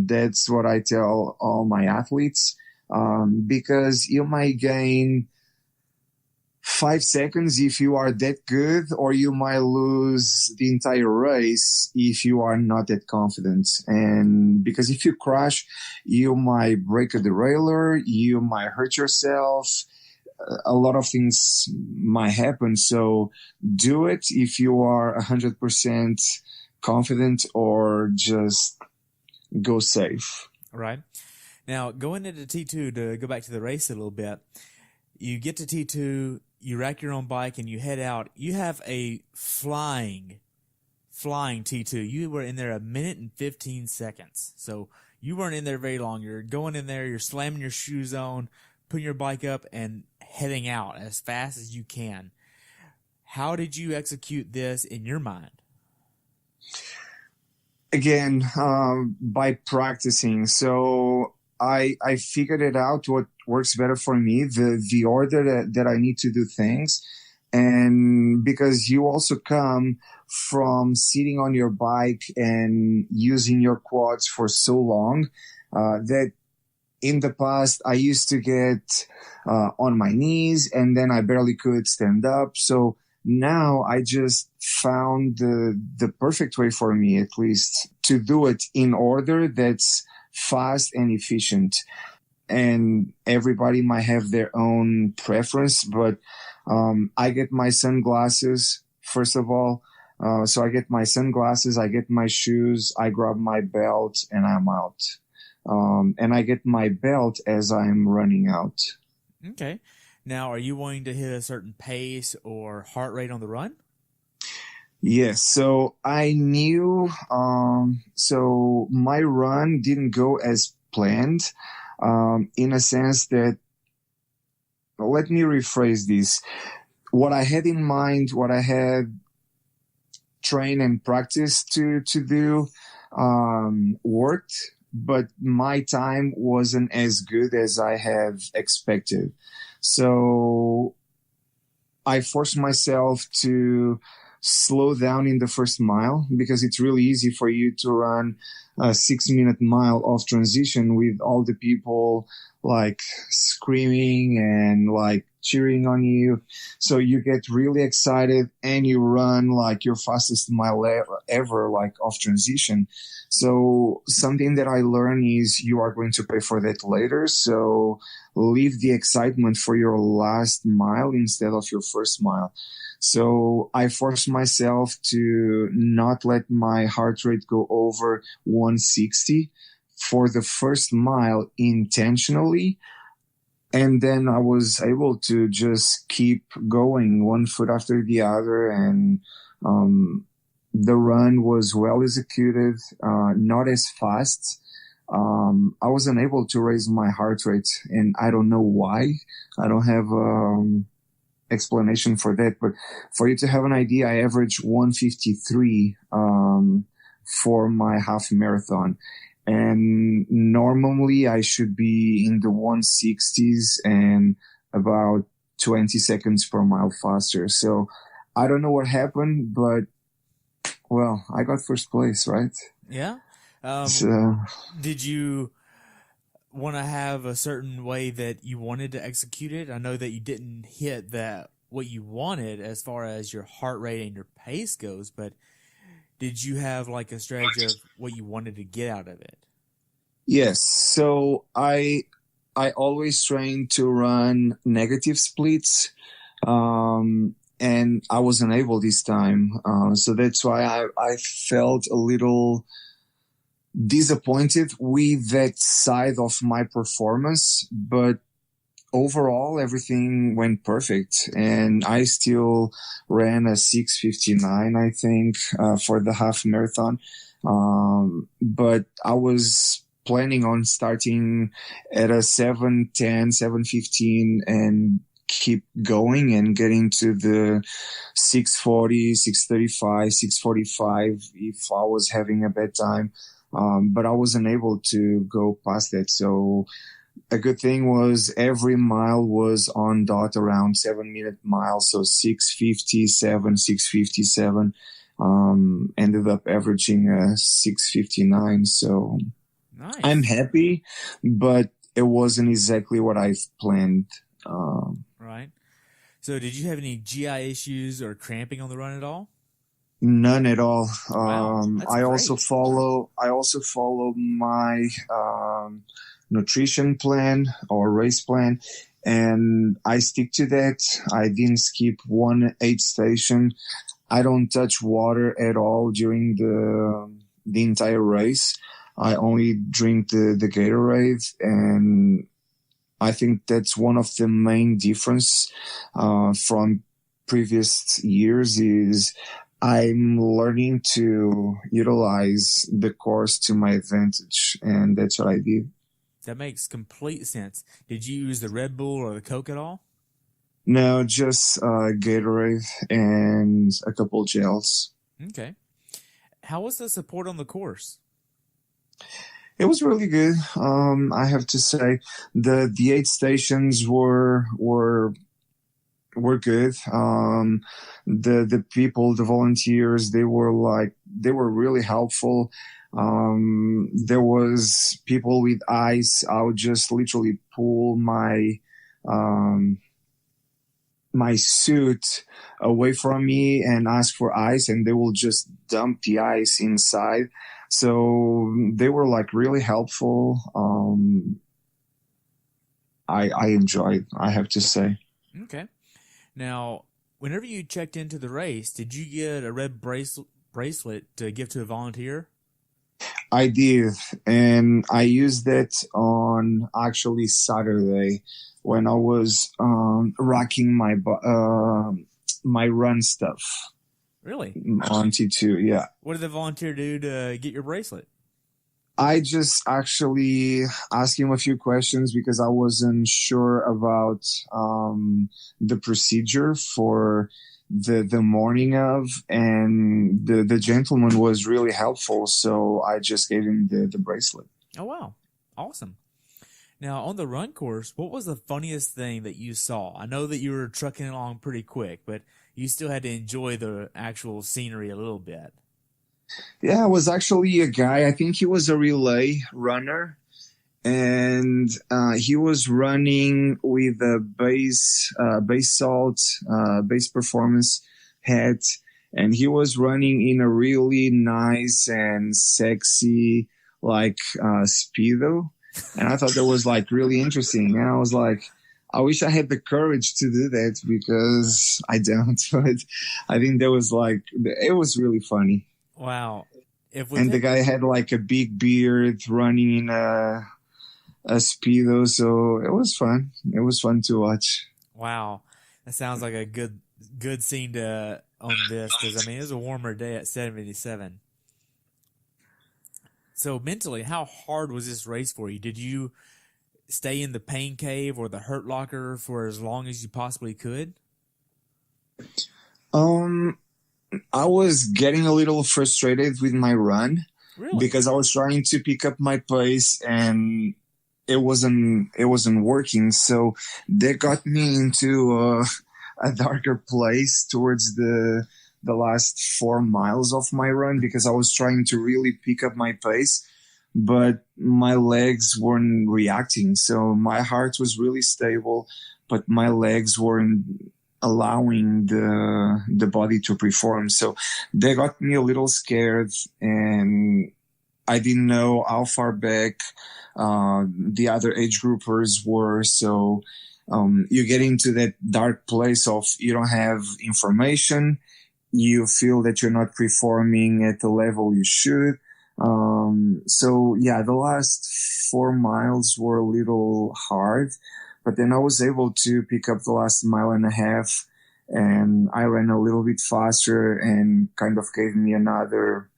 That's what I tell all my athletes, because you might gain 5 seconds if you are that good, or you might lose the entire race if you are not that confident. And because if you crash, you might break a derailleur, you might hurt yourself. A lot of things might happen. So do it if you are 100% confident, or just go safe. Right. Now, going into T2, to go back to the race a little bit, you get to T2, you rack your own bike, and you head out. You have a flying T2. You were in there 1 minute and 15 seconds. So you weren't in there very long. You're going in there, you're slamming your shoes on, putting your bike up, and heading out as fast as you can. How did you execute this in your mind? Again, by practicing. So I figured it out, what works better for me, the order that I need to do things. And because you also come from sitting on your bike and using your quads for so long, that in the past I used to get on my knees, and then I barely could stand up. So now I just found the perfect way for me, at least, to do it in order that's fast and efficient. And everybody might have their own preference, but I get my sunglasses, first of all. So I get my sunglasses, I get my shoes, I grab my belt, and I'm out. And I get my belt as I'm running out. Okay. Now, are you wanting to hit a certain pace or heart rate on the run? Yes. So I knew, so my run didn't go as planned, in a sense that, let me rephrase this. What I had in mind, what I had trained and practiced to do, worked, but my time wasn't as good as I have expected. So I forced myself to slow down in the first mile, because it's really easy for you to run a 6-minute mile off transition with all the people like screaming and like cheering on you. So you get really excited and you run like your fastest mile ever, like off transition. So something that I learned is you are going to pay for that later. So leave the excitement for your last mile instead of your first mile. So I forced myself to not let my heart rate go over 160 for the first mile intentionally. And then I was able to just keep going one foot after the other. And the run was well executed, not as fast. I wasn't able to raise my heart rate, and I don't know why. I don't have explanation for that, but for you to have an idea, I averaged 153 for my half marathon, and normally I should be in the 160s and about 20 seconds per mile faster. So I don't know what happened, but Well, I got first place, right? Yeah. So, Did you want to have a certain way that you wanted to execute it? I know that you didn't hit that what you wanted as far as your heart rate and your pace goes, but did you have like a strategy of what you wanted to get out of it? yes. So I always train to run negative splits. And I wasn't able this time. So that's why I felt a little disappointed with that side of my performance, but overall everything went perfect, and I still ran a 6:59, I think, for the half marathon. But I was planning on starting at a 7:10, 7:15, and keep going and getting to the 6:40, 6:35, 6:45 if I was having a bad time. But I wasn't able to go past that. So a good thing was every mile was on dot around 7-minute miles. So 6:57, 6:57, ended up averaging 6:59. So Nice. I'm happy, but it wasn't exactly what I planned. Right. So did you have any GI issues or cramping on the run at all? None at all. Wow, that's I also great. follow my nutrition plan or race plan, and I stick to that. I didn't skip one aid station. I don't touch water at all during the entire race. I only drink the Gatorade, and I think that's one of the main difference from previous years is I'm learning to utilize the course to my advantage, and that's what I did. That makes complete sense. Did you use the Red Bull or the Coke at all? No, just Gatorade and a couple gels. Okay. How was the support on the course? It was really good. I have to say the aid stations were good. The people, the volunteers, they were really helpful. There was people with ice. I would just literally pull my suit away from me and ask for ice, and they will just dump the ice inside. So they were like really helpful. I enjoyed, I have to say. Okay. Now, whenever you checked into the race, did you get a red bracelet to give to a volunteer? I did, and I used that on actually Saturday when I was rocking my run stuff Really? on T2. Yeah, What did the volunteer do to get your bracelet? I just actually asked him a few questions because I wasn't sure about the procedure for the morning of, and the gentleman was really helpful, so I just gave him the bracelet. Oh, wow. Awesome. Now, on the run course, what was the funniest thing that you saw? I know that you were trucking along pretty quick, but you still had to enjoy the actual scenery a little bit. Yeah, it was actually a guy, I think he was a relay runner, and he was running with a base performance hat, and he was running in a really nice and sexy like speedo, and I thought that was like really interesting, and I was like, I wish I had the courage to do that because I don't. But I think that was like, it was really funny. Wow. And the guy had like a big beard running in a speedo, so it was fun. It was fun to watch. Wow. That sounds like a good scene to on this, because I mean it was a warmer day at 77. So mentally, how hard was this race for you? Did you stay in the pain cave or the hurt locker for as long as you possibly could? I was getting a little frustrated with my run. Really? Because I was trying to pick up my pace and it wasn't working. So they got me into a darker place towards the the last 4 miles of my run because I was trying to really pick up my pace, but my legs weren't reacting. So my heart was really stable, but my legs weren't allowing the body to perform. So they got me a little scared, and I didn't know how far back the other age groupers were. So you get into that dark place of you don't have information. You feel that you're not performing at the level you should. So yeah, the last 4 miles were a little hard, but then I was able to pick up the last mile and a half, and I ran a little bit faster and kind of gave me another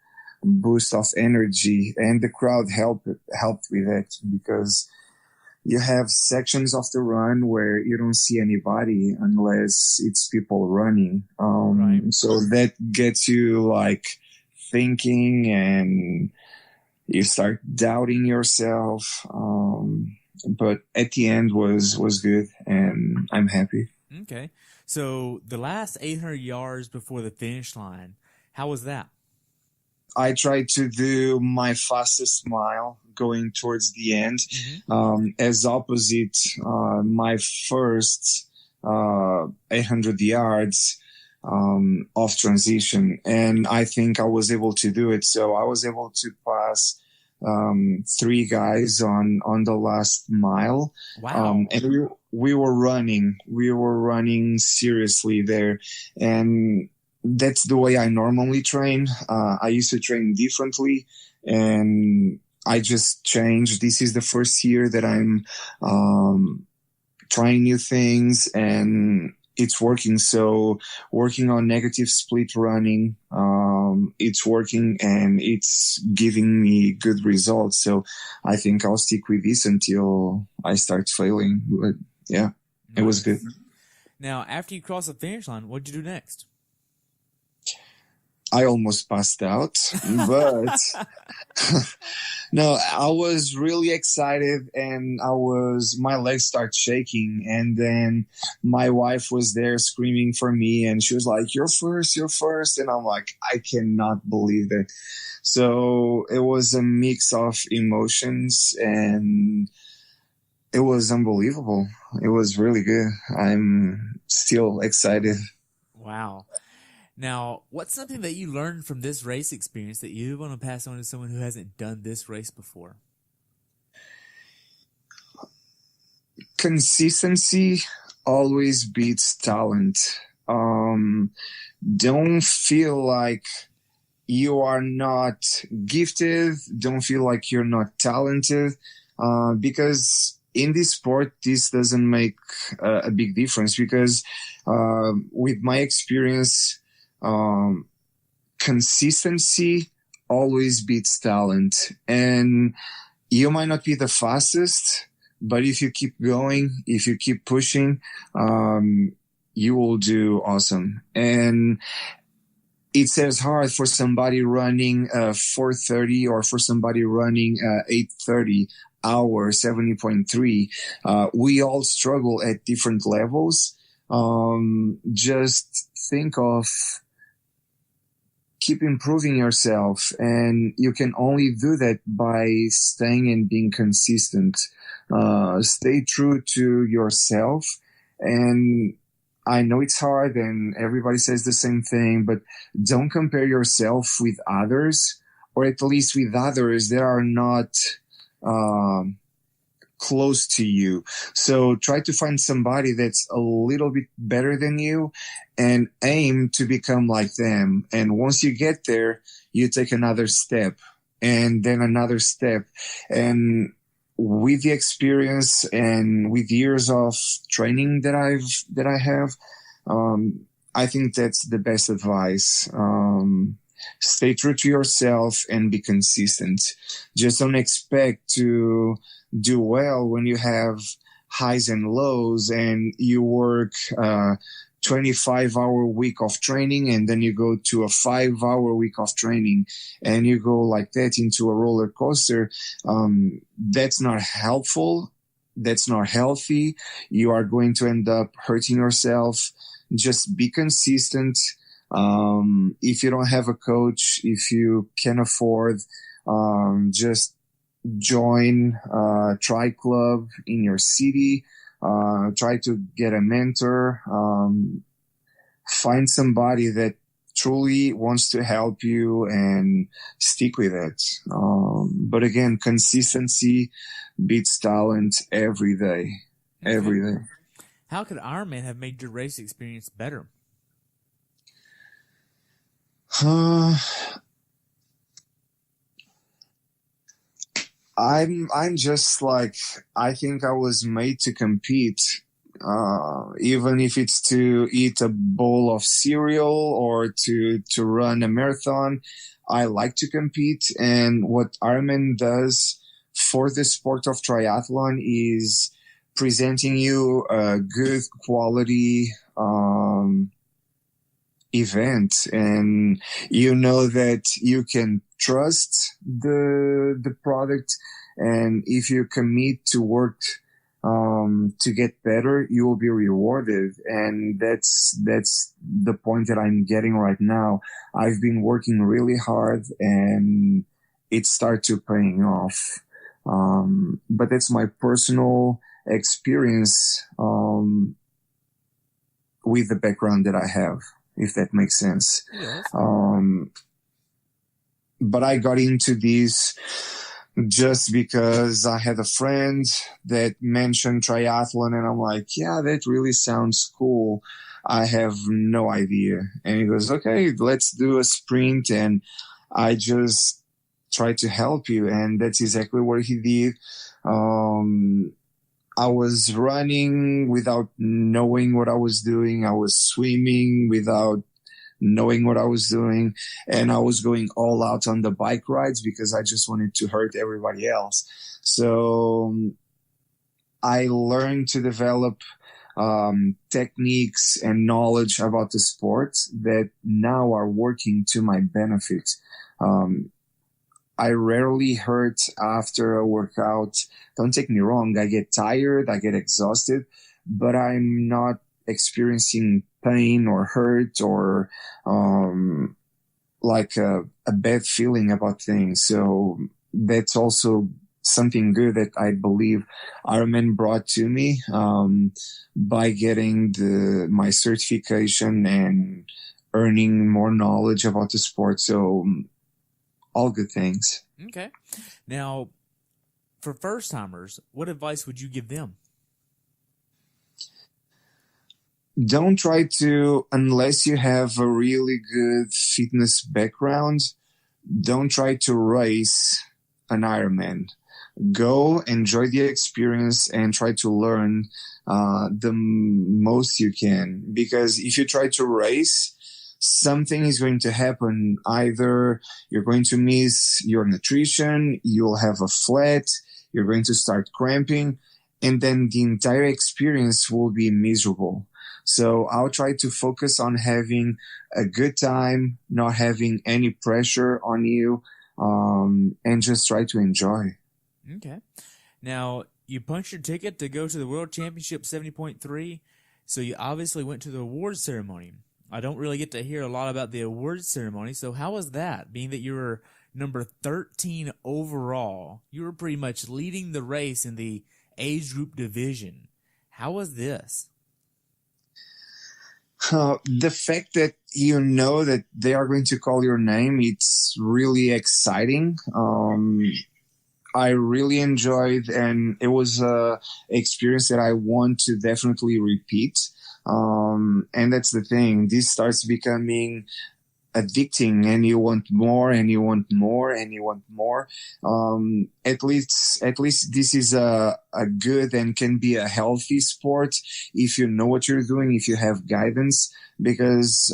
boost of energy. And the crowd helped with it because you have sections of the run where you don't see anybody unless it's people running. Right. So that gets you like thinking, and you start doubting yourself. But at the end was good, and I'm happy. Okay. So the last 800 yards before the finish line, how was that? I tried to do my fastest mile going towards the end, as opposite my first 800 yards of transition. And I think I was able to do it. So I was able to pass 3 guys on the last mile. Wow. And we were running seriously there. And that's the way I normally train. I used to train differently, and I just changed. This is the first year that I'm trying new things, and it's working. So working on negative split running, it's working, and it's giving me good results. So I think I'll stick with this until I start failing. But yeah, it was good. Now, after you cross the finish line, what'd you do next? I almost passed out, but no, I was really excited, and my legs start shaking. And then my wife was there screaming for me, and she was like, you're first. And I'm like, I cannot believe it. So it was a mix of emotions, and it was unbelievable. It was really good. I'm still excited. Wow. Now, what's something that you learned from this race experience that you want to pass on to someone who hasn't done this race before? Consistency always beats talent. Don't feel like you are not gifted. Don't feel like you're not talented, because in this sport, this doesn't make a big difference. Because with my experience, consistency always beats talent. And you might not be the fastest, but if you keep going, if you keep pushing, you will do awesome. And it's as hard for somebody running 4:30 or for somebody running 8:30 hour 70.3. We all struggle at different levels. Just think of keep improving yourself, and you can only do that by staying and being consistent. Stay true to yourself. And I know it's hard, and everybody says the same thing, but don't compare yourself with others, or at least with others that are not close to you. So try to find somebody that's a little bit better than you and aim to become like them. And once you get there, you take another step and then another step. And with the experience and with years of training that I have, I think that's the best advice. Stay true to yourself and be consistent. Just don't expect to do well when you have highs and lows, and you work 25-hour week of training, and then you go to a 5-hour week of training, and you go like that into a roller coaster. That's not helpful. That's not healthy. You are going to end up hurting yourself. Just be consistent. If you don't have a coach, if you can afford, just join a tri club in your city. Try to get a mentor. Find somebody that truly wants to help you and stick with it. But again, consistency beats talent every day. Okay. Every day. How could Ironman have made your race experience better? I'm just like, I think I was made to compete. Even if it's to eat a bowl of cereal or to run a marathon, I like to compete. And what Ironman does for the sport of triathlon is presenting you a good quality event, and you know that you can trust the product, and if you commit to work to get better, you will be rewarded. And that's the point that I'm getting right now. I've been working really hard and it started to paying off. But that's my personal experience with the background that I have, if that makes sense. Yes. But I got into this just because I had a friend that mentioned triathlon, and I'm like, yeah, that really sounds cool. I have no idea. And he goes, okay, let's do a sprint. And I just tried to help you. And that's exactly what he did. I was running without knowing what I was doing. I was swimming without knowing what I was doing. And I was going all out on the bike rides because I just wanted to hurt everybody else. So I learned to develop techniques and knowledge about the sport that now are working to my benefit. I rarely hurt after a workout. Don't take me wrong. I get tired. I get exhausted, but I'm not experiencing pain or hurt or like a bad feeling about things. So that's also something good that I believe Ironman brought to me by getting my certification and earning more knowledge about the sport. So all good things. Okay. Now, for first timers, what advice would you give them? Don't try to, unless you have a really good fitness background, don't try to race an Ironman. Go enjoy the experience and try to learn the most you can. Because if you try to race, something is going to happen. Either you're going to miss your nutrition, you'll have a flat, you're going to start cramping, and then the entire experience will be miserable. So I'll try to focus on having a good time, not having any pressure on you, and just try to enjoy. Okay. Now, you punched your ticket to go to the World Championship 70.3, so you obviously went to the awards ceremony. I don't really get to hear a lot about the awards ceremony, so how was that? Being that you were number 13 overall, you were pretty much leading the race in the age group division. How was this? The fact that you know that they are going to call your name, it's really exciting. I really enjoyed, and it was a experience that I want to definitely repeat. And that's the thing. This starts becoming addicting, and you want more, and you want more, and you want more. At least this is a good and can be a healthy sport if you know what you're doing, if you have guidance. Because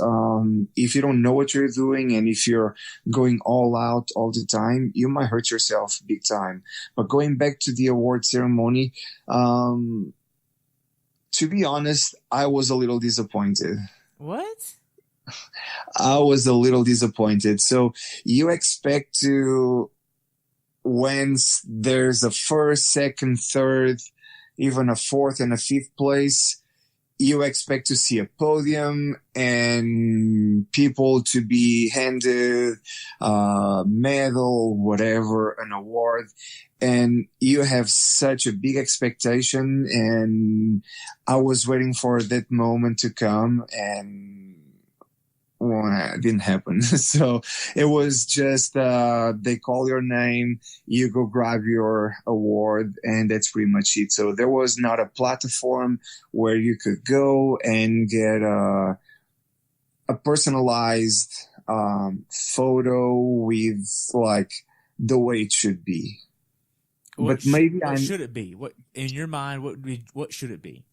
if you don't know what you're doing, and if you're going all out all the time, you might hurt yourself big time. But going back to the award ceremony, to be honest, I was a little disappointed. What? I was a little disappointed. So you expect to, when there's a first, second, third, even a fourth and a fifth place, you expect to see a podium and people to be handed a medal, whatever, an award. And you have such a big expectation. And I was waiting for that moment to come, and well, it didn't happen. So it was just, they call your name, you go grab your award, and that's pretty much it. So there was not a platform where you could go and get a personalized photo with like the way it should be. But maybe what should it be? What in your mind? What should it be?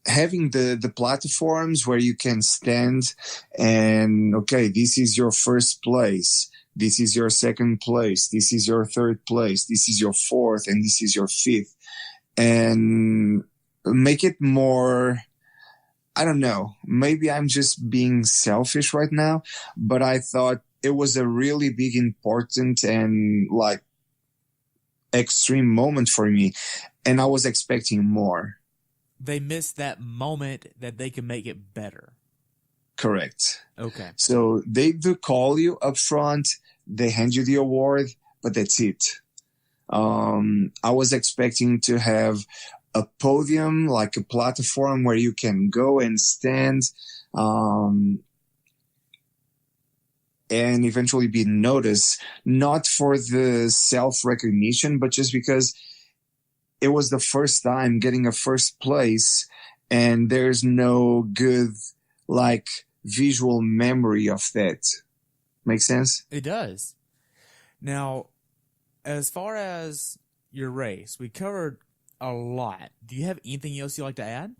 Having the platforms where you can stand and, okay, this is your first place, this is your second place, this is your third place, this is your fourth, and this is your fifth, and make it more, I don't know, maybe I'm just being selfish right now, but I thought it was a really big, important, and like extreme moment for me, and I was expecting more. They missed that moment that they can make it better. Correct. Okay. So they do call you up front, they hand you the award, but that's it. I was expecting to have a podium, like a platform where you can go and stand, and eventually be noticed, not for the self-recognition, but just because it was the first time getting a first place, and there's no good, like, visual memory of that. Make sense? It does. Now, as far as your race, we covered a lot. Do you have anything else you'd like to add?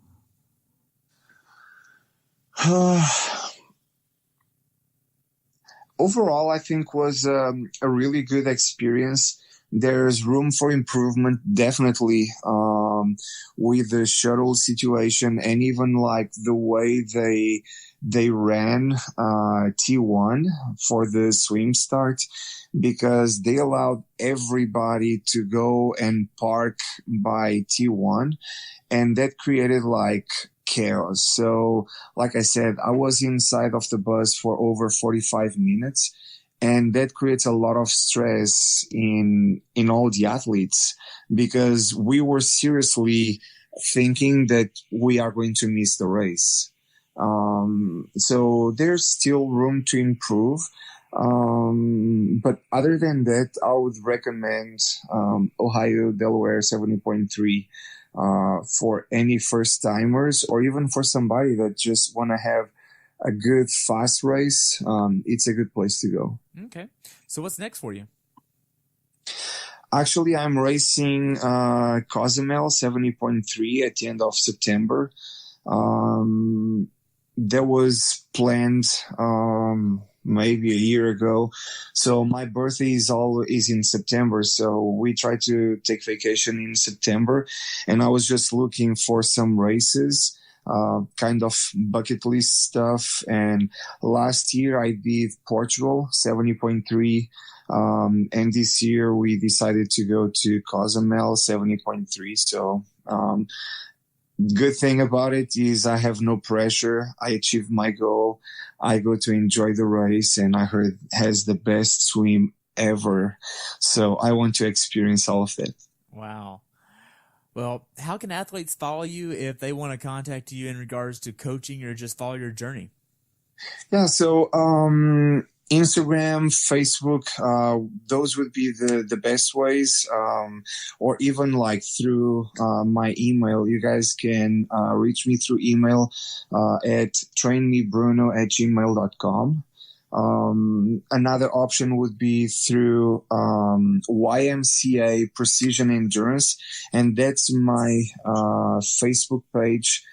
Overall, I think was a really good experience. There's room for improvement, definitely, with the shuttle situation, and even like the way they ran T1 for the swim start, because they allowed everybody to go and park by T1, and that created like chaos. So, like I said, I was inside of the bus for over 45 minutes. And that creates a lot of stress in all the athletes, because we were seriously thinking that we are going to miss the race. So there's still room to improve. But other than that, I would recommend Ohio Delaware 70.3 for any first timers, or even for somebody that just want to have a good fast race. It's a good place to go. Okay. So what's next for you? Actually, I'm racing Cozumel 70.3 at the end of September. That was planned maybe a year ago. So my birthday is in September. So we try to take vacation in September. And I was just looking for some races, kind of bucket list stuff. And last year I did Portugal 70.3. And this year we decided to go to Cozumel 70.3. So, good thing about it is I have no pressure. I achieved my goal. I go to enjoy the race, and I heard it has the best swim ever. So I want to experience all of it. Wow. Well, how can athletes follow you if they want to contact you in regards to coaching or just follow your journey? Yeah, so Instagram, Facebook, those would be the best ways, or even like through my email. You guys can reach me through email at trainmebruno@gmail.com. Another option would be through YMCA Precision Endurance, and that's my Facebook page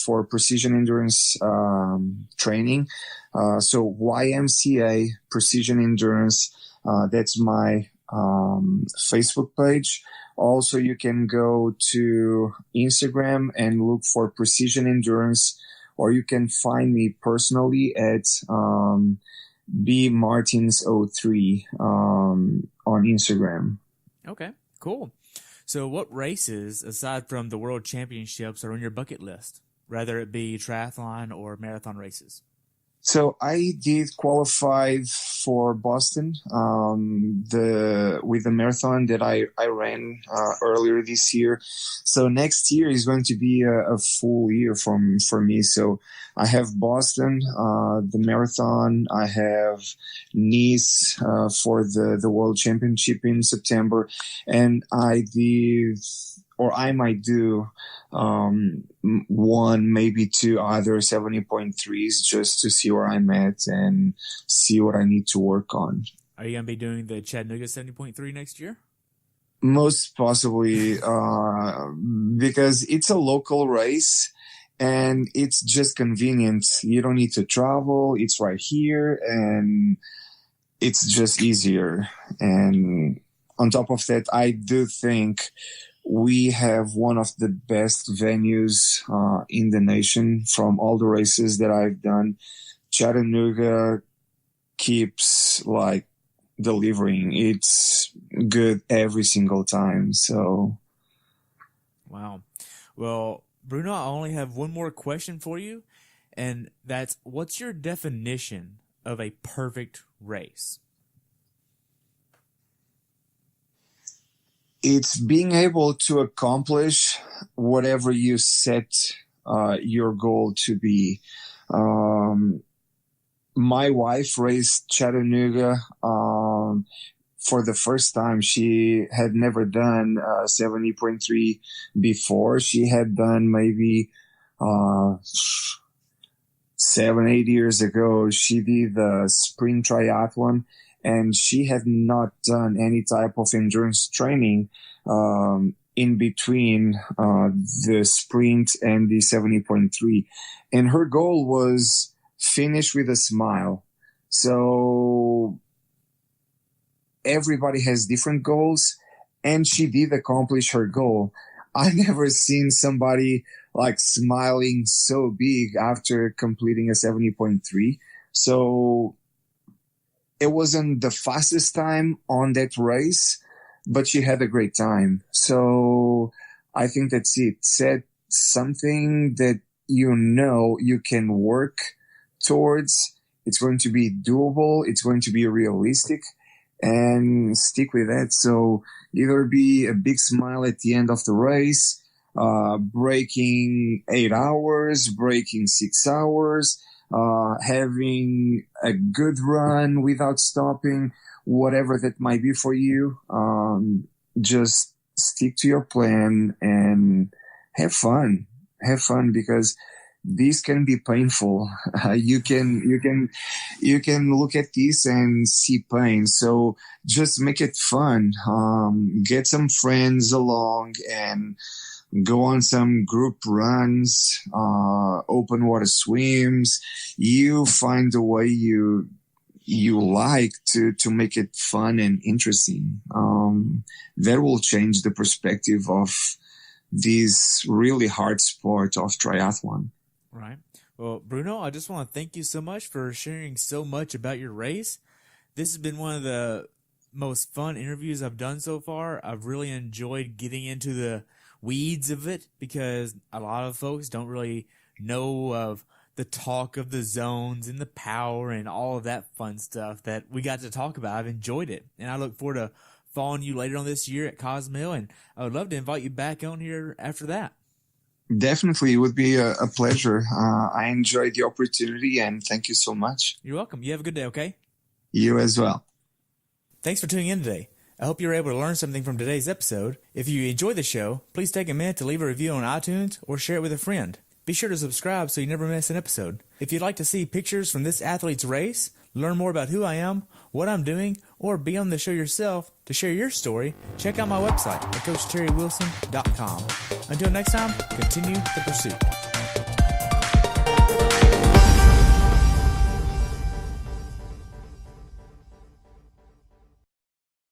for precision endurance training. So YMCA Precision Endurance, that's my Facebook page. Also, you can go to Instagram and look for Precision Endurance, or you can find me personally at bmartins03 on Instagram. Okay, cool. So what races, aside from the World Championships, are on your bucket list, whether it be triathlon or marathon races? So I did qualify for Boston, with the marathon that I ran earlier this year. So next year is going to be a full year for me. So I have Boston, the marathon. I have Nice for the World Championship in September, and I might do one, maybe two other 70.3s just to see where I'm at and see what I need to work on. Are you going to be doing the Chattanooga 70.3 next year? Most possibly, because it's a local race and it's just convenient. You don't need to travel. It's right here and it's just easier. And on top of that, I do think we have one of the best venues in the nation from all the races that I've done. Chattanooga keeps like delivering. It's good every single time. So, wow. Well, Bruno, I only have one more question for you, and that's, what's your definition of a perfect race? It's being able to accomplish whatever you set your goal to be. My wife raced Chattanooga for the first time. She had never done 70.3 before. She had done maybe 7-8 years ago. She did a sprint triathlon, and she had not done any type of endurance training in between the sprint and the 70.3. And her goal was finish with a smile. So everybody has different goals, and she did accomplish her goal. I never seen somebody like smiling so big after completing a 70.3. So it wasn't the fastest time on that race, but she had a great time. So I think that's it. Set something that you can work towards. It's going to be doable. It's going to be realistic, and stick with that. So either be a big smile at the end of the race, breaking 8 hours, breaking 6 hours, having a good run without stopping, whatever that might be for you. Just stick to your plan and have fun. Have fun, because these can be painful. You can look at this and see pain. So just make it fun. Get some friends along and go on some group runs, open water swims. You find the way you like to make it fun and interesting. That will change the perspective of this really hard sport of triathlon. Right. Well, Bruno, I just want to thank you so much for sharing so much about your race. This has been one of the most fun interviews I've done so far. I've really enjoyed getting into the weeds of it, because a lot of folks don't really know of the talk of the zones and the power and all of that fun stuff that we got to talk about. I've enjoyed it, and I look forward to following you later on this year at Cozumel, and I would love to invite you back on here after that. Definitely, it would be a pleasure. I enjoyed the opportunity, and thank you so much. You're welcome. You have a good day, okay? You as well. Thanks for tuning in today. I hope you were able to learn something from today's episode. If you enjoyed the show, please take a minute to leave a review on iTunes or share it with a friend. Be sure to subscribe so you never miss an episode. If you'd like to see pictures from this athlete's race, learn more about who I am, what I'm doing, or be on the show yourself to share your story, check out my website at CoachTerryWilson.com. Until next time, continue the pursuit.